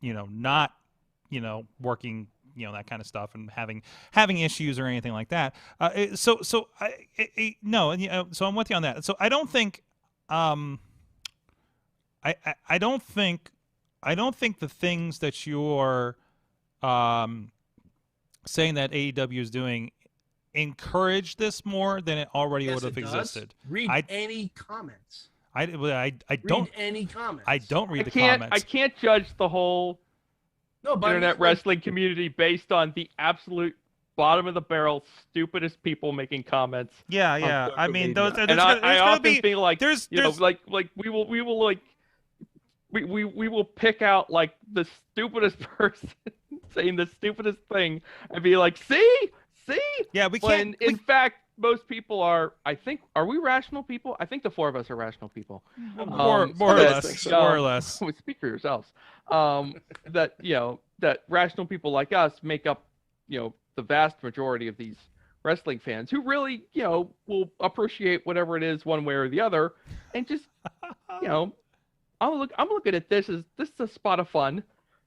not working that kind of stuff and having issues or anything like that. So I'm with you on that. So I don't think I don't think the things that you're saying that AEW is doing encourage this more than it already would have existed. Read any comments. I don't read any comments. I don't read the comments. I can't judge the whole but internet wrestling community based on the absolute bottom of the barrel stupidest people making comments. Yeah. I mean, those. I often feel like there's like we will pick out like the stupidest person saying the stupidest thing and be like, see. Yeah, we can't. In fact, most people are. Are we rational people? I think the four of us are rational people. More or less. More or less. Speak for yourselves. That rational people like us make up, the vast majority of these wrestling fans who really, will appreciate whatever it is one way or the other, and just, I'm looking at this is a spot of fun.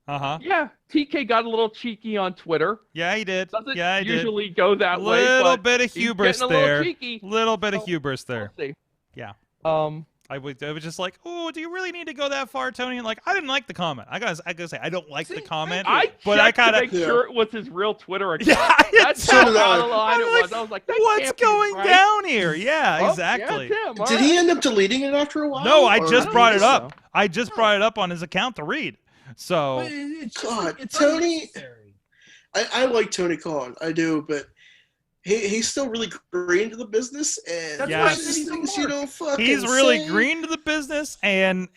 Yeah, TK got a little cheeky on Twitter. Yeah, he did. Doesn't he usually go that way. Little bit of hubris there. Little bit of So, hubris there. We'll see. Yeah. I was just like, oh, do you really need to go that far, Tony? And like, I didn't like the comment. I gotta say, I don't like the comment. But I kind of make sure it was his real Twitter account. Yeah, that's how out of line it was. I was like, what's going down here? Yeah, Oh, exactly. Yeah, Tim, Did he end up deleting it after a while? No, I just brought it so. up. I just brought it up on his account to read. So, it's Tony. I like Tony Khan, I do, but he's still really green to the business, and he's really green to the business, and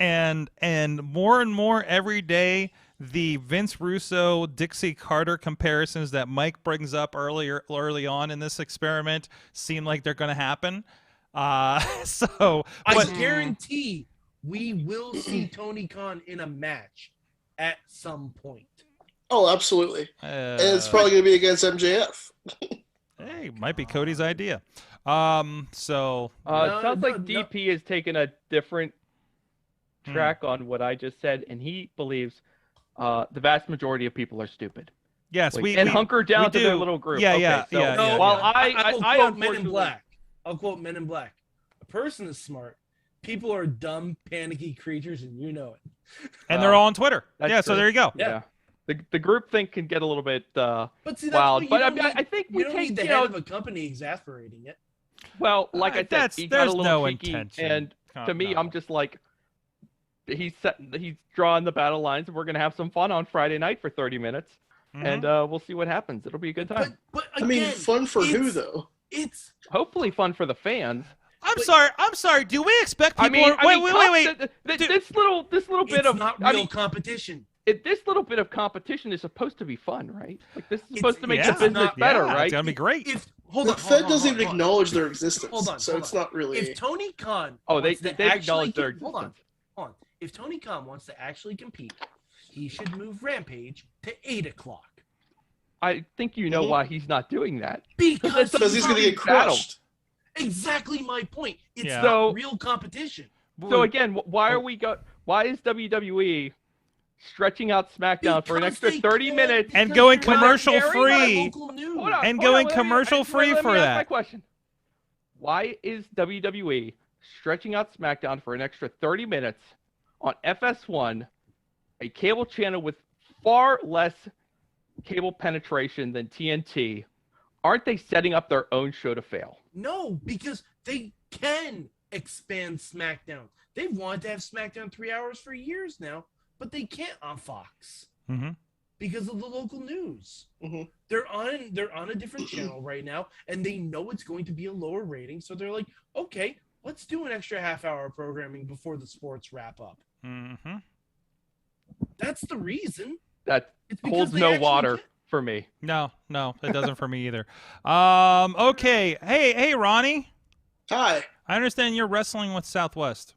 more every day. The Vince Russo Dixie Carter comparisons that Mike brings up early on in this experiment seem like they're going to happen. I guarantee we will see Tony Khan in a match at some point. Oh, absolutely. And it's probably going to be against MJF. Hey, might be Cody's idea. It sounds like DP has taken a different track on what I just said, and he believes the vast majority of people are stupid. Yes, hunker down to their little group. Yeah. While I quote Men in Black. I'll quote Men in Black. A person is smart. People are dumb, panicky creatures, and you know it. And they're all on Twitter. Yeah, true. so there you go. Yeah. The group think can get a little bit wild, but I think we don't take need the head of a company exasperating it. Well, like I said, he got a little cheeky, intention. and to me, I'm just like, he's drawing the battle lines, and we're gonna have some fun on Friday night for 30 minutes, and we'll see what happens. It'll be a good time. But again, fun for who though? It's hopefully fun for the fans. I'm sorry. Do we expect people? Wait. This little bit of not real competition. This little bit of competition is supposed to be fun, right? Like this is supposed to make the business better, right? It's gonna be great. The Fed doesn't even acknowledge their existence, so it's not really. If Tony Khan, they acknowledge their existence. Hold on. If Tony Khan wants to actually compete, he should move Rampage to 8:00. I think you know why he's not doing that. Because he's gonna get crushed. Exactly my point. It's not real competition. So again, why is WWE stretching out Smackdown for an extra 30 minutes and going commercial free for that? My question: why is WWE stretching out Smackdown for an extra 30 minutes on FS1, a cable channel with far less cable penetration than TNT? Aren't they setting up their own show to fail? No, because they can expand SmackDown. They've wanted to have SmackDown 3 hours for years now, but they can't on Fox because of the local news. They're on a different channel right now, and they know it's going to be a lower rating, so they're like, okay, let's do an extra half-hour programming before the sports wrap up. That's the reason. That holds no water for me. No, it doesn't for me either. Okay. Hey, Ronnie. Hi. I understand you're wrestling with Southwest.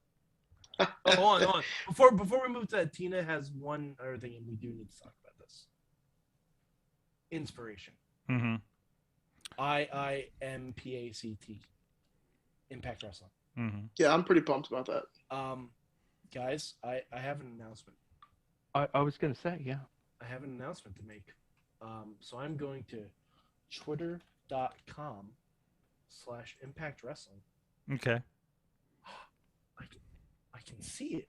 Hold on. Before we move to that, Tina has one other thing, and we do need to talk about this. Inspiration. IIMPACT. Impact Wrestling. Yeah, I'm pretty pumped about that. Guys, I have an announcement. I was gonna say, yeah. I have an announcement to make. So I'm going to twitter.com/Impact Wrestling. Okay. I can see it.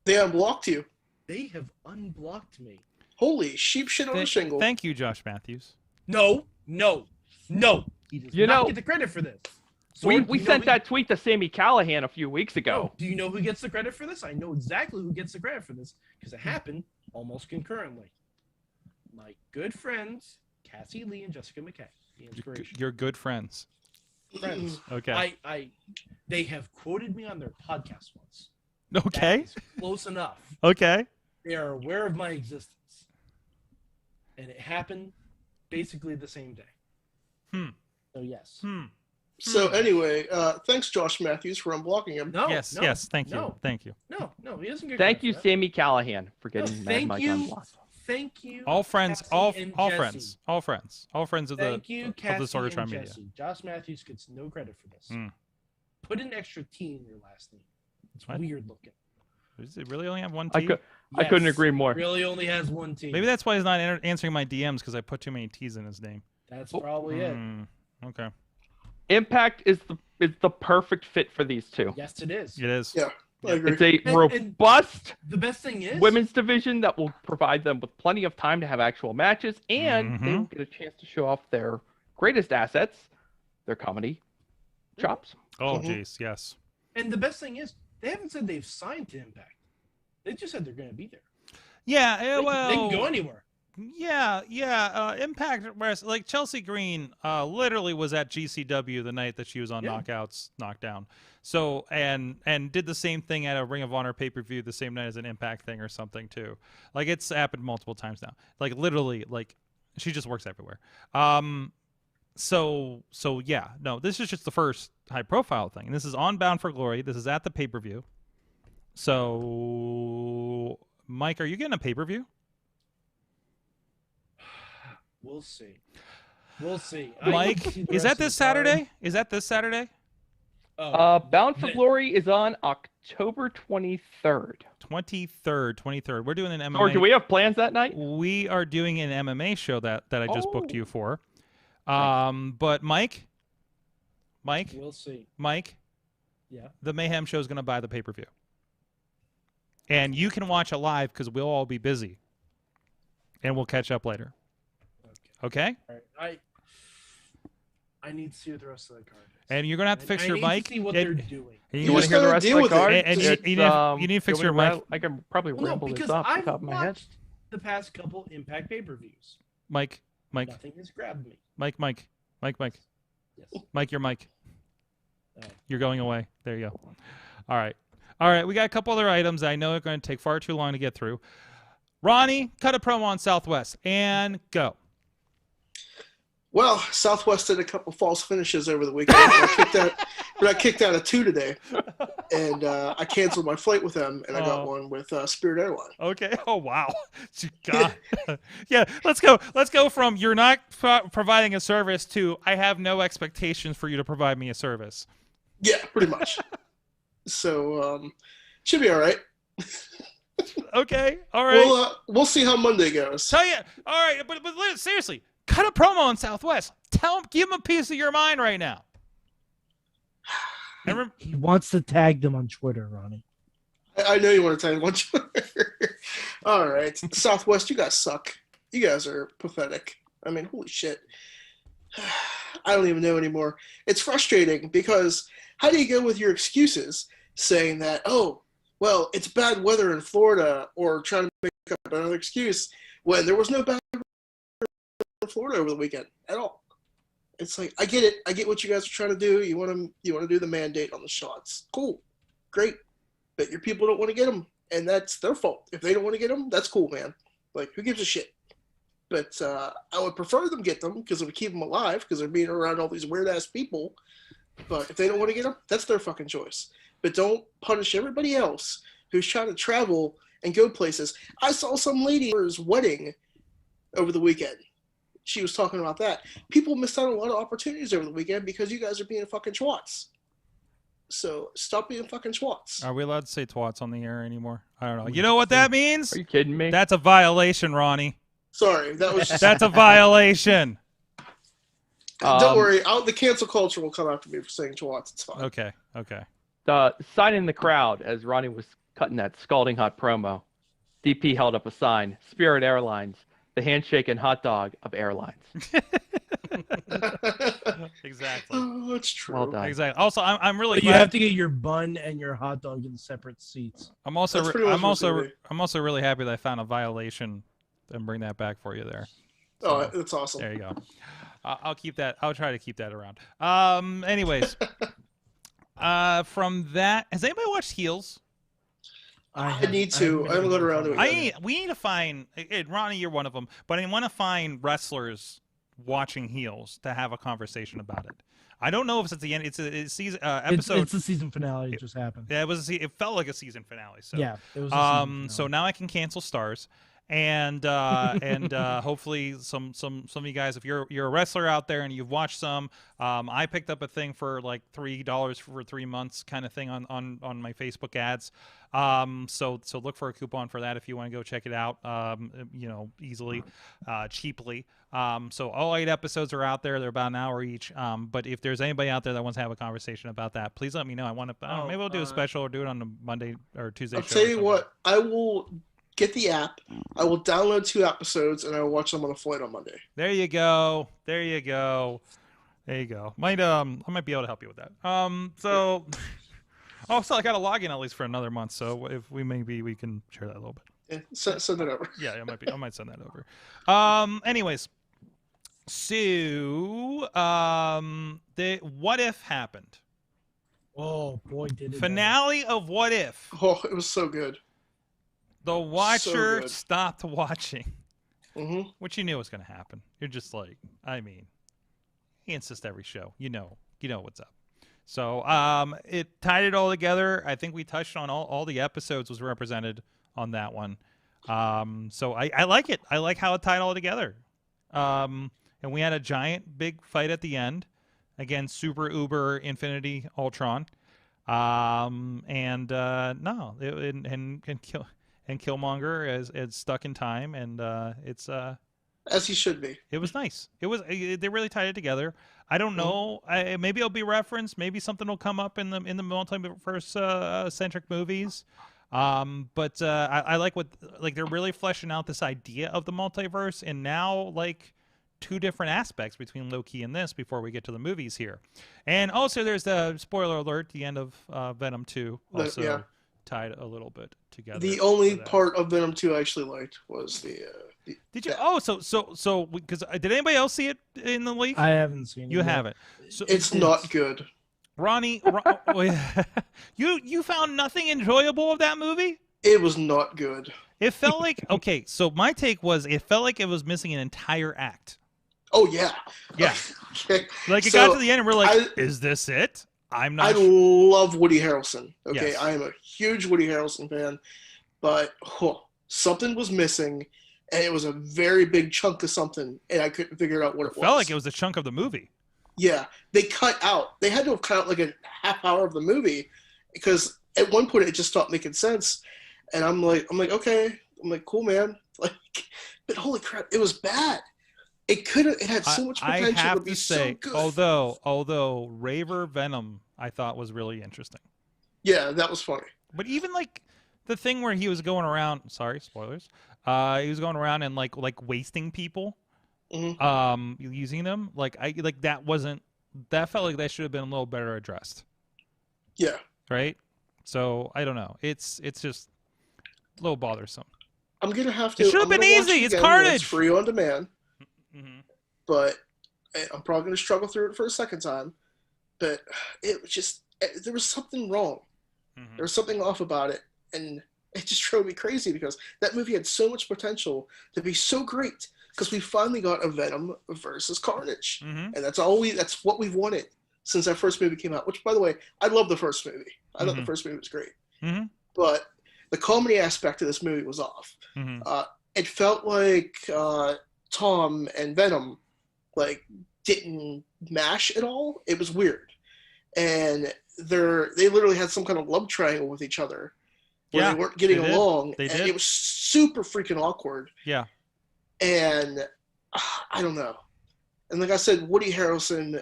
They unblocked you. They have unblocked me. Holy sheep shit on a shingle. Thank you, Josh Matthews. No. He does not get the credit for this. We sent that tweet to Sami Callihan a few weeks ago. Do you know who gets the credit for this? I know exactly who gets the credit for this because it happened almost concurrently. My good friends, Cassie Lee and Jessica McKay. The inspiration. You're good friends. Friends. Okay. They have quoted me on their podcast once. Okay. That is close enough. Okay. They are aware of my existence. And it happened basically the same day. So yes. So anyway, thanks Josh Matthews for unblocking him. Yes, thank you. Thank you. No, he doesn't get Thank you, credit for that. Sami Callihan, for getting Mad Mike unblocked. Thank you. All friends, Cassie all and friends, Jesse. all friends of Thank you, the Cassie Sorgatron and Media. Jesse. Josh Matthews gets no credit for this. Put an extra T in your last name. It's What? weird looking. Does it really only have one I T? couldn't agree more. It really only has one T. Maybe that's why he's not answering my DMs because I put too many T's in his name. That's probably it. Okay. Impact is the perfect fit for these two. Yes, it is. It is. Yeah, I agree. It's a And robust the best thing is women's division that will provide them with plenty of time to have actual matches, and they will get a chance to show off their greatest assets, their comedy chops. Oh, jeez, yes. And the best thing is they haven't said they've signed to Impact. They just said they're going to be there. Yeah, They can go anywhere. Yeah. Impact Wrestling, like Chelsea Green, literally was at GCW the night that she was on Knockdown. So and did the same thing at a Ring of Honor pay-per-view the same night as an Impact thing or something too. Like it's happened multiple times now. Like literally, like she just works everywhere. So yeah, no, this is just the first high-profile thing. And this is on Bound for Glory. This is at the pay-per-view. So, Mike, are you getting a pay-per-view? We'll see. Mike, is that this Saturday? Is that this Saturday? Bound for Glory is on October 23rd. 23rd. We're doing an MMA. Or do we have plans that night? We are doing an MMA show that I just booked you for. But Mike, we'll see. Mike, Yeah. the Mayhem show is going to buy the pay-per-view. And you can watch it live because we'll all be busy. And we'll catch up later. Okay? All right. I need to see what the rest of the card is. And you're going to have to fix your mic. To see what they're doing. You want to hear the rest of the card? You need to fix your mic. I can probably ramble this off the top of my head. I've watched the past couple Impact pay-per-views. Mike. Nothing has grabbed me. Mike. Yes. Mike, your mic. Oh. You're going away. There you go. All right. We got a couple other items I know are going to take far too long to get through. Ronnie, cut a promo on Southwest and go. Well, Southwest did a couple false finishes over the weekend. I got kicked out of 2 today, and I canceled my flight with them, and I got one with Spirit Airlines. Okay. Oh wow. God. Yeah. Let's go from you're not providing a service to I have no expectations for you to provide me a service. Yeah, pretty much. So should be all right. Okay. All right. We'll see how Monday goes. Tell you. All right. But seriously. Cut a promo on Southwest. Give him a piece of your mind right now. He wants to tag them on Twitter, Ronnie. I know you want to tag them on Twitter. All right. Southwest, you guys suck. You guys are pathetic. I mean, holy shit. I don't even know anymore. It's frustrating because how do you go with your excuses saying that, oh, well, it's bad weather in Florida, or trying to make up another excuse when there was no bad weather in Florida over the weekend at all. It's like, I get it. I get what you guys are trying to do. You want to do the mandate on the shots. Cool. Great. But your people don't want to get them, and that's their fault. If they don't want to get them, that's cool, man. Like, who gives a shit? But I would prefer them get them because it would keep them alive because they're being around all these weird-ass people. But if they don't want to get them, that's their fucking choice. But don't punish everybody else who's trying to travel and go places. I saw some lady at her wedding over the weekend. She was talking about that. People missed out on a lot of opportunities over the weekend because you guys are being fucking twats. So stop being fucking twats. Are we allowed to say twats on the air anymore? I don't know. You know what that means? Are you kidding me? That's a violation, Ronnie. Sorry, that was just. That's a violation. Don't worry, the cancel culture will come after me for saying Twats. It's fine. Okay. Okay. The sign in the crowd as Ronnie was cutting that scalding hot promo. DP held up a sign. Spirit Airlines, the handshake and hot dog of airlines. Exactly. Oh, that's true. Well done. Exactly. Also, I'm really But you glad. have to get your bun and your hot dog in separate seats. I'm also That's pretty much I'm what's also gonna be. I'm also really happy that I found a violation and bring that back for you there. Oh, that's awesome. There you go. I'll keep that. I'll try to keep that around. Anyways, from that, has anybody watched Heels? I need to. I haven't got around to it yet. We need to find Ronnie. You're one of them, but I want to find wrestlers watching Heels to have a conversation about it. I don't know if it's at the end. It's a season episode. It's the season finale. It just happened. Yeah, it felt like a season finale. So Yeah, it was. A season finale. so now I can cancel stars, and hopefully some of you guys, if you're a wrestler out there and you've watched some, I picked up a thing for like $3 for 3 months kind of thing on my Facebook ads. So look for a coupon for that if you want to go check it out. Easily, cheaply. So all 8 episodes are out there. They're about an hour each. But if there's anybody out there that wants to have a conversation about that, please let me know. I want to. Maybe we'll do a special or do it on a Monday or Tuesday. I'll show tell or you something. what. I will get the app. I will download 2 episodes and I will watch them on a flight on Monday. There you go. There you go. There you go. I might be able to help you with that. So also I got to log in at least for another month. So if we can share that a little bit. Yeah, send it over. Yeah, I might send that over. Anyways, so the What If happened. Oh boy, did it! Finale of What If. Oh, it was so good. The watcher good. stopped watching, Mm-hmm. which you knew was going to happen. You're just like, he insists every show. You know what's up. So it tied it all together. I think we touched on all the episodes was represented on that one. So I like it. I like how it tied all together. And we had a giant big fight at the end against Super Uber Infinity Ultron. And Killmonger is stuck in time, and it's As he should be. it was nice. They really tied it together. I don't know. Maybe it'll be referenced. Maybe something will come up in the multiverse centric movies. But I like they're really fleshing out this idea of the multiverse, and now like 2 different aspects between Loki and this before we get to the movies here. And also there's the spoiler alert, the end of Venom 2 also Yeah. tied a little bit together. The only for that. part of Venom 2 I actually liked was the Did you? Oh, so because did anybody else see it in the leak? I haven't seen it. You yet. haven't. So, it's not good. Ronnie, you found nothing enjoyable of that movie? It was not good. It felt like okay. So my take was it felt like it was missing an entire act. Oh yeah. Yeah. Okay. Like it So, got to the end and we're like, is this it? I'm not. I love Woody Harrelson. Okay, Yes. I am a huge Woody Harrelson fan, but something was missing, and it was a very big chunk of something, and I couldn't figure out what it was. Felt like it was a chunk of the movie. Yeah, they cut out. They had to have cut out like a half hour of the movie because at one point it just stopped making sense, and I'm like, okay, I'm like, cool, man. Like, but holy crap, it was bad. It had so much potential I have to be to say, so good. although Raver Venom, I thought was really interesting. Yeah, that was funny. But even like the thing where he was going around, sorry, spoilers. He was going around and like wasting people, using them. Like that felt like that should have been a little better addressed. Yeah. Right. So I don't know. It's just a little bothersome. I'm gonna have to. It should have I'm been gonna watch easy. it It's again when Carnage. It's free on demand. Mm-hmm. But I'm probably going to struggle through it for a second time. But it was just, there was something wrong. Mm-hmm. There was something off about it. And it just drove me crazy because that movie had so much potential to be so great because we finally got a Venom versus Carnage. Mm-hmm. And that's what we've wanted since that first movie came out, which, by the way, I love the first movie. I thought the first movie was great. Mm-hmm. But the comedy aspect of this movie was off. Mm-hmm. It felt like Tom and Venom didn't mash at all. It was weird, and they literally had some kind of love triangle with each other where they weren't getting along. They and did. It was super freaking awkward. Yeah. And I don't know. And like I said, Woody Harrelson,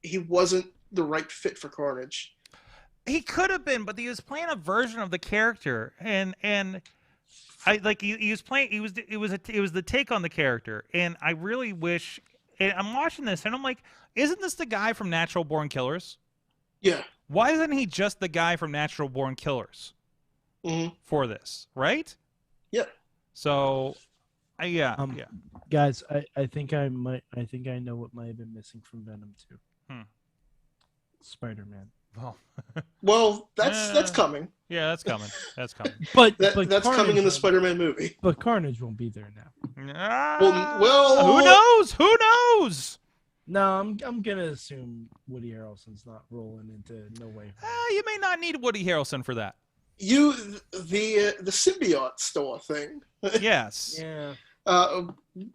he wasn't the right fit for Carnage. He could have been, but he was playing a version of the character, and I like he was playing. It was the take on the character, and I really wish. And I'm watching this, and I'm like, isn't this the guy from Natural Born Killers? Yeah. Why isn't he just the guy from Natural Born Killers for this? Right? Yeah. So, yeah. Guys, I think I know what might have been missing from Venom 2. Spider-Man. Well, that's coming. Yeah, that's coming. That's coming. But that's Carnage coming in the Spider-Man movie. But Carnage won't be there now. Well, who knows? Who knows? No, I'm gonna assume Woody Harrelson's not rolling into No Way Home. You may not need Woody Harrelson for that. The symbiote store thing. Yes. Yeah.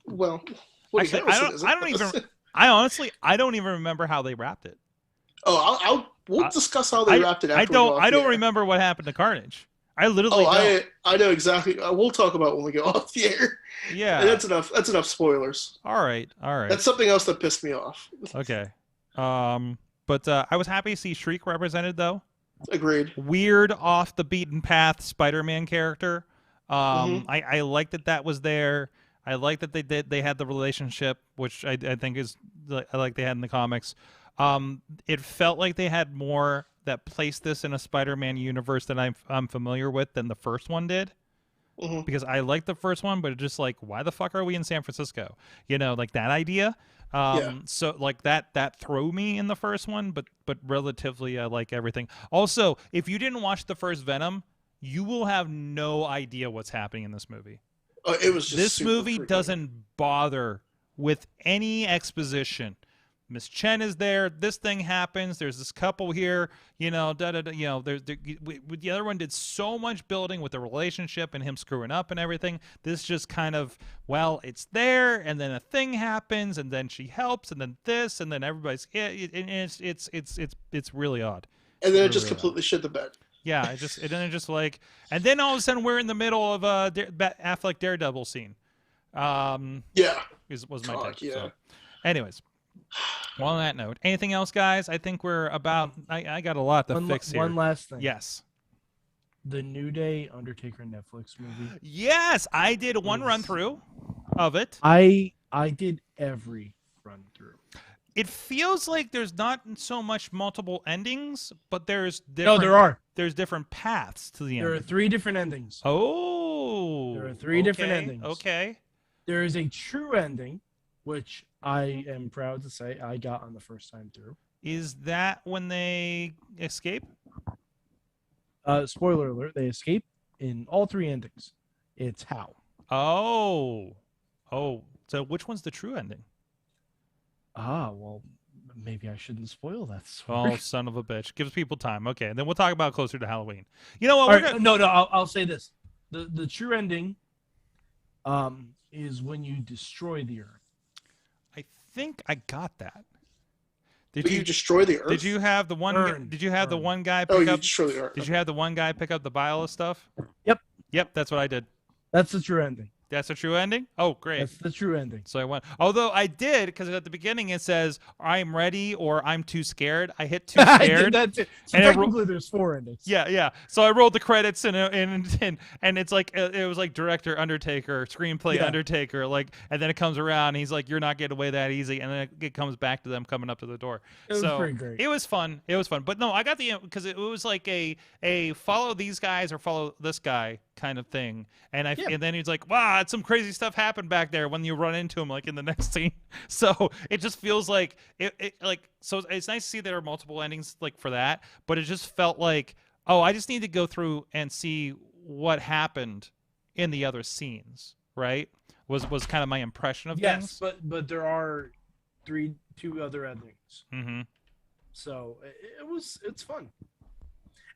Well, Woody Actually, Harrelson I honestly don't even remember how they wrapped it. Oh, we'll discuss how they wrapped it. After I don't remember what happened to Carnage. I literally don't. I know exactly. We'll talk about when we go off the air. Yeah. And that's enough spoilers. All right. That's something else that pissed me off. Okay. But I was happy to see Shriek represented though. Agreed. Weird, off the beaten path Spider-Man character. I like that was there. I like that they had the relationship, which I think is I like they had in the comics. It felt like they had more that placed this in a Spider-Man universe that I'm familiar with than the first one did. Because I liked the first one, but it's just like, why the fuck are we in San Francisco? You know, like that idea. So like that threw me in the first one, but relatively I like everything. Also, if you didn't watch the first Venom, you will have no idea what's happening in this movie. It was just this movie doesn't bother with any exposition. Miss Chen is there. This thing happens. There's this couple here. You know, You know, the other one did so much building with the relationship and him screwing up and everything. This just kind of, well, it's there, and then a thing happens, and then she helps, and then this, and then everybody's. It's really odd. And then it just completely shit the bed. Yeah, and then all of a sudden we're in the middle of a Affleck Daredevil scene. Was my take. Yeah. So. Anyways. Well, on that note, anything else, guys? I think we're about. I got a lot to fix here. One last thing. Yes. The New Day Undertaker Netflix movie. Yes, I did one run through of it. I did every run through. It feels like there's not so much multiple endings, but there's different. No, there are. There's different paths to the end. There are 3 different endings. Oh. There are 3 different endings. Okay. There is a true ending, which I am proud to say I got on the first time through. Is that when they escape? Spoiler alert, they escape in all 3 endings. It's how. Oh. So which one's the true ending? Well, maybe I shouldn't spoil that Oh, story. son of a bitch. Gives people time. Okay, and then we'll talk about it closer to Halloween. You know what? No, I'll say this. The true ending is when you destroy the Earth. I think I got that. Did you destroy the Earth? Did you have the one? Did you have the one guy pick up? Destroy the Earth. Did you have the one guy pick up the bile stuff? Yep, that's what I did. That's the true ending. That's the true ending? Oh, great. That's the true ending. So I went. Although I did, because at the beginning it says I'm ready or I'm too scared. I hit too scared. I did that too. So technically, there's 4 endings. Yeah. So I rolled the credits and it's like it was like director Undertaker, screenplay Undertaker, like, and then it comes around and he's like, you're not getting away that easy, and then it comes back to them coming up to the door. It was pretty great. It was fun. But no, I got the, because it was like a follow these guys or follow this guy kind of thing, and and then he's like, wow, some crazy stuff happened back there when you run into him, like in the next scene. So it just feels like so it's nice to see there are multiple endings like for that, but it just felt like, oh, I just need to go through and see what happened in the other scenes, right? Was kind of my impression of things. Yes, but there are 2 other endings. Mm-hmm. So it's fun.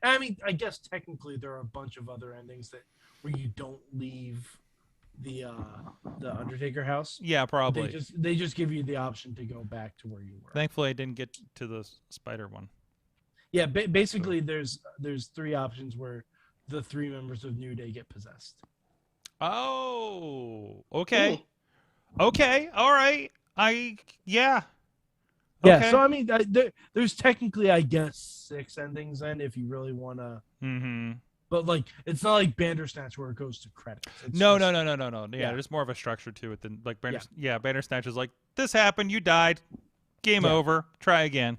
I mean, I guess technically there are a bunch of other endings where you don't leave the Undertaker house. Yeah, probably. They just give you the option to go back to where you were. Thankfully, I didn't get to the spider one. Yeah, basically there's 3 options where the 3 members of New Day get possessed. Oh, okay. Okay, all right. Yeah. Yeah, Okay. so I mean, there's technically, I guess, 6 endings then if you really want to. Mm-hmm. But like, it's not like Bandersnatch where it goes to credits. It's No. just- Yeah, there's more of a structure to it than like Yeah. Bandersnatch is like, this happened, you died, game Yeah. over, try again,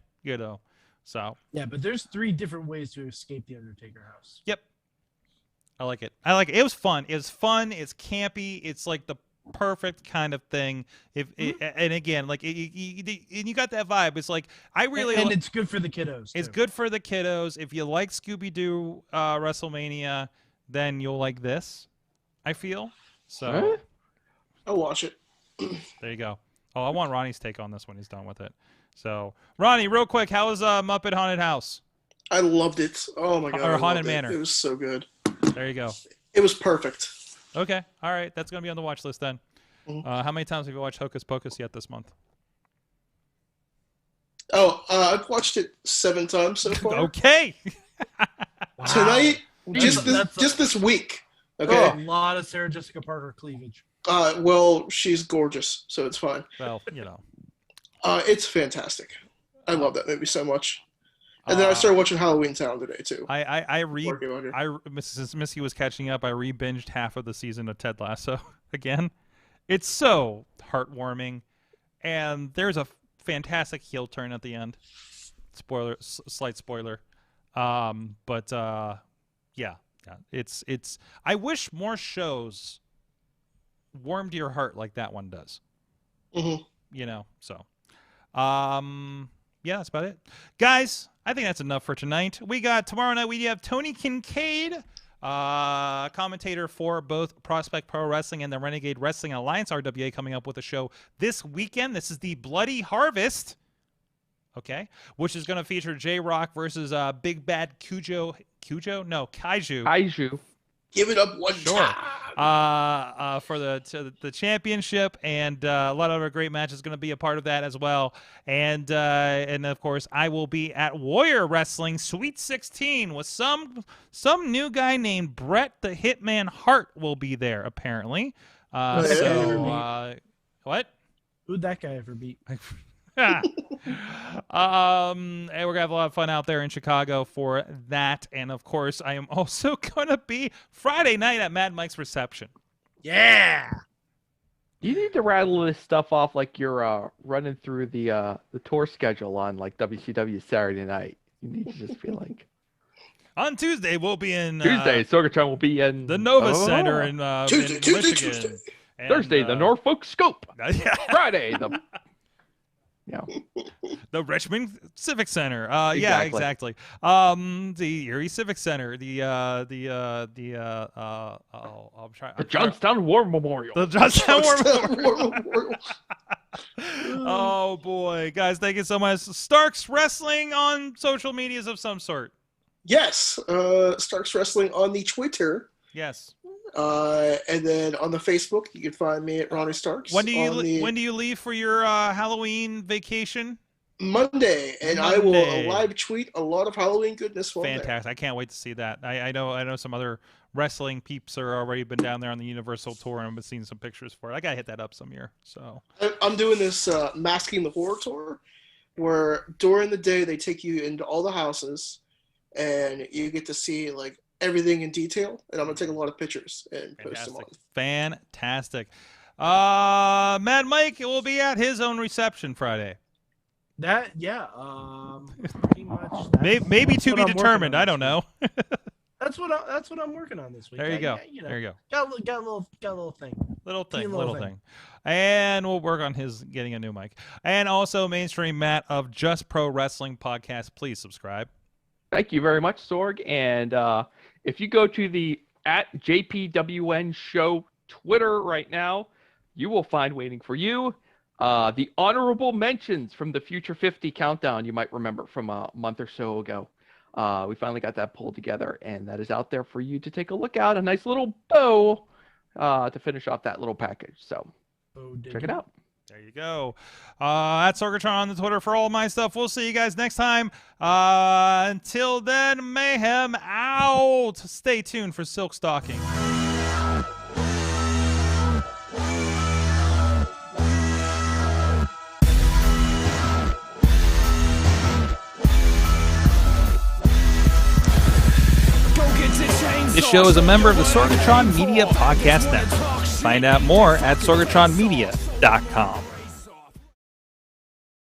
So Yeah, but there's 3 different ways to escape the Undertaker house. yep, I like it. It was fun. It's campy. It's like the perfect kind of thing. And again, like you got that vibe. It's like And it's good for the kiddos. It's too. good for the kiddos. If you like Scooby-Doo WrestleMania, then you'll like this, I feel. So Huh? I'll watch it. there you go. Oh, I want Ronnie's take on this when he's done with it. So, Ronnie, real quick, how was Muppet Haunted House? I loved it. Oh my god. Or I loved Haunted it. Manor. It was so good. There you go. It was perfect. Okay, all right, that's gonna be on the watch list then. Mhm. How many times have you watched Hocus Pocus yet this month? Oh, I've watched it 7 times so far. Okay. Wow. Tonight, Jesus, just this week. a Okay. lot of Sarah Jessica Parker cleavage. Well, she's gorgeous, so it's fine. Well, It's fantastic. I love that movie so much. And then I started watching Halloween Town today too. Since Missy was catching up, I re-binged half of the season of Ted Lasso again. It's so heartwarming, and there's a fantastic heel turn at the end. Slight spoiler. Yeah. It's. I wish more shows warmed your heart like that one does. Mm-hmm. So. Yeah, that's about it. Guys, I think that's enough for tonight. Tomorrow night, we have Tony Kincaid, commentator for both Prospect Pro Wrestling and the Renegade Wrestling Alliance, RWA, coming up with a show this weekend. This is the Bloody Harvest, okay, which is going to feature J-Rock versus Big Bad Kaiju. Kaiju. Give it up one time. For the championship, and a lot of other great matches going to be a part of that as well. And of course, I will be at Warrior Wrestling Sweet 16 with some new guy named Bret the Hitman Hart will be there apparently. What? Who'd that guy ever beat? And we're gonna have a lot of fun out there in Chicago for that. And of course, I am also gonna be Friday night at Mad Mike's reception. Yeah. You need to rattle this stuff off like you're running through the tour schedule on like WCW Saturday night. You need to just be like. On Tuesday, we'll be in Tuesday, Sorgatron will be in the Nova Center in Tuesday. Michigan. And, Thursday, the Norfolk Scope. Yeah. Friday, the the Richmond Civic Center. Yeah, Exactly. exactly. The Erie Civic Center. I'm trying. the Johnstown War Memorial. The Johnstown War War Memorial. Oh boy, guys, thank you so much. Starks Wrestling on social medias of some sort. Yes, Starks Wrestling on the Twitter. Yes. And then on the Facebook, you can find me at Ronnie Starks. When do you leave for your Halloween vacation? Monday, and I will live tweet a lot of Halloween goodness for Fantastic! I can't wait to see that. I know some other wrestling peeps are already been down there on the Universal tour, and I've been seeing some pictures for it. I gotta hit that up some year. So I'm doing this Masking the Horror tour, where during the day they take you into all the houses, and you get to see like everything in detail. And I'm gonna take a lot of pictures and post them on. Fantastic. Mad Mike will be at his own reception Friday. Pretty much. Maybe that's to what be I'm determined. working on I don't know. That's what I'm working on this week. There you go. You know, There you go. Got a little thing. Little Little thing. thing. And we'll work on his getting a new mic. And also Mainstream Matt of Just Pro Wrestling Podcast. Please subscribe. Thank you very much, Sorg. And if you go to the @JPWN Show Twitter right now, you will find waiting for you the honorable mentions from the Future 50 countdown you might remember from a month or so ago. We finally got that pulled together, and that is out there for you to take a look at. A nice little bow to finish off that little package. So check it out. There you go. At Sorgatron on the Twitter for all my stuff. We'll see you guys next time. Until then, Mayhem out. Stay tuned for Silk Stocking. show is a member of the Sorgatron Media Podcast Network. Find out more at sorgatronmedia.com.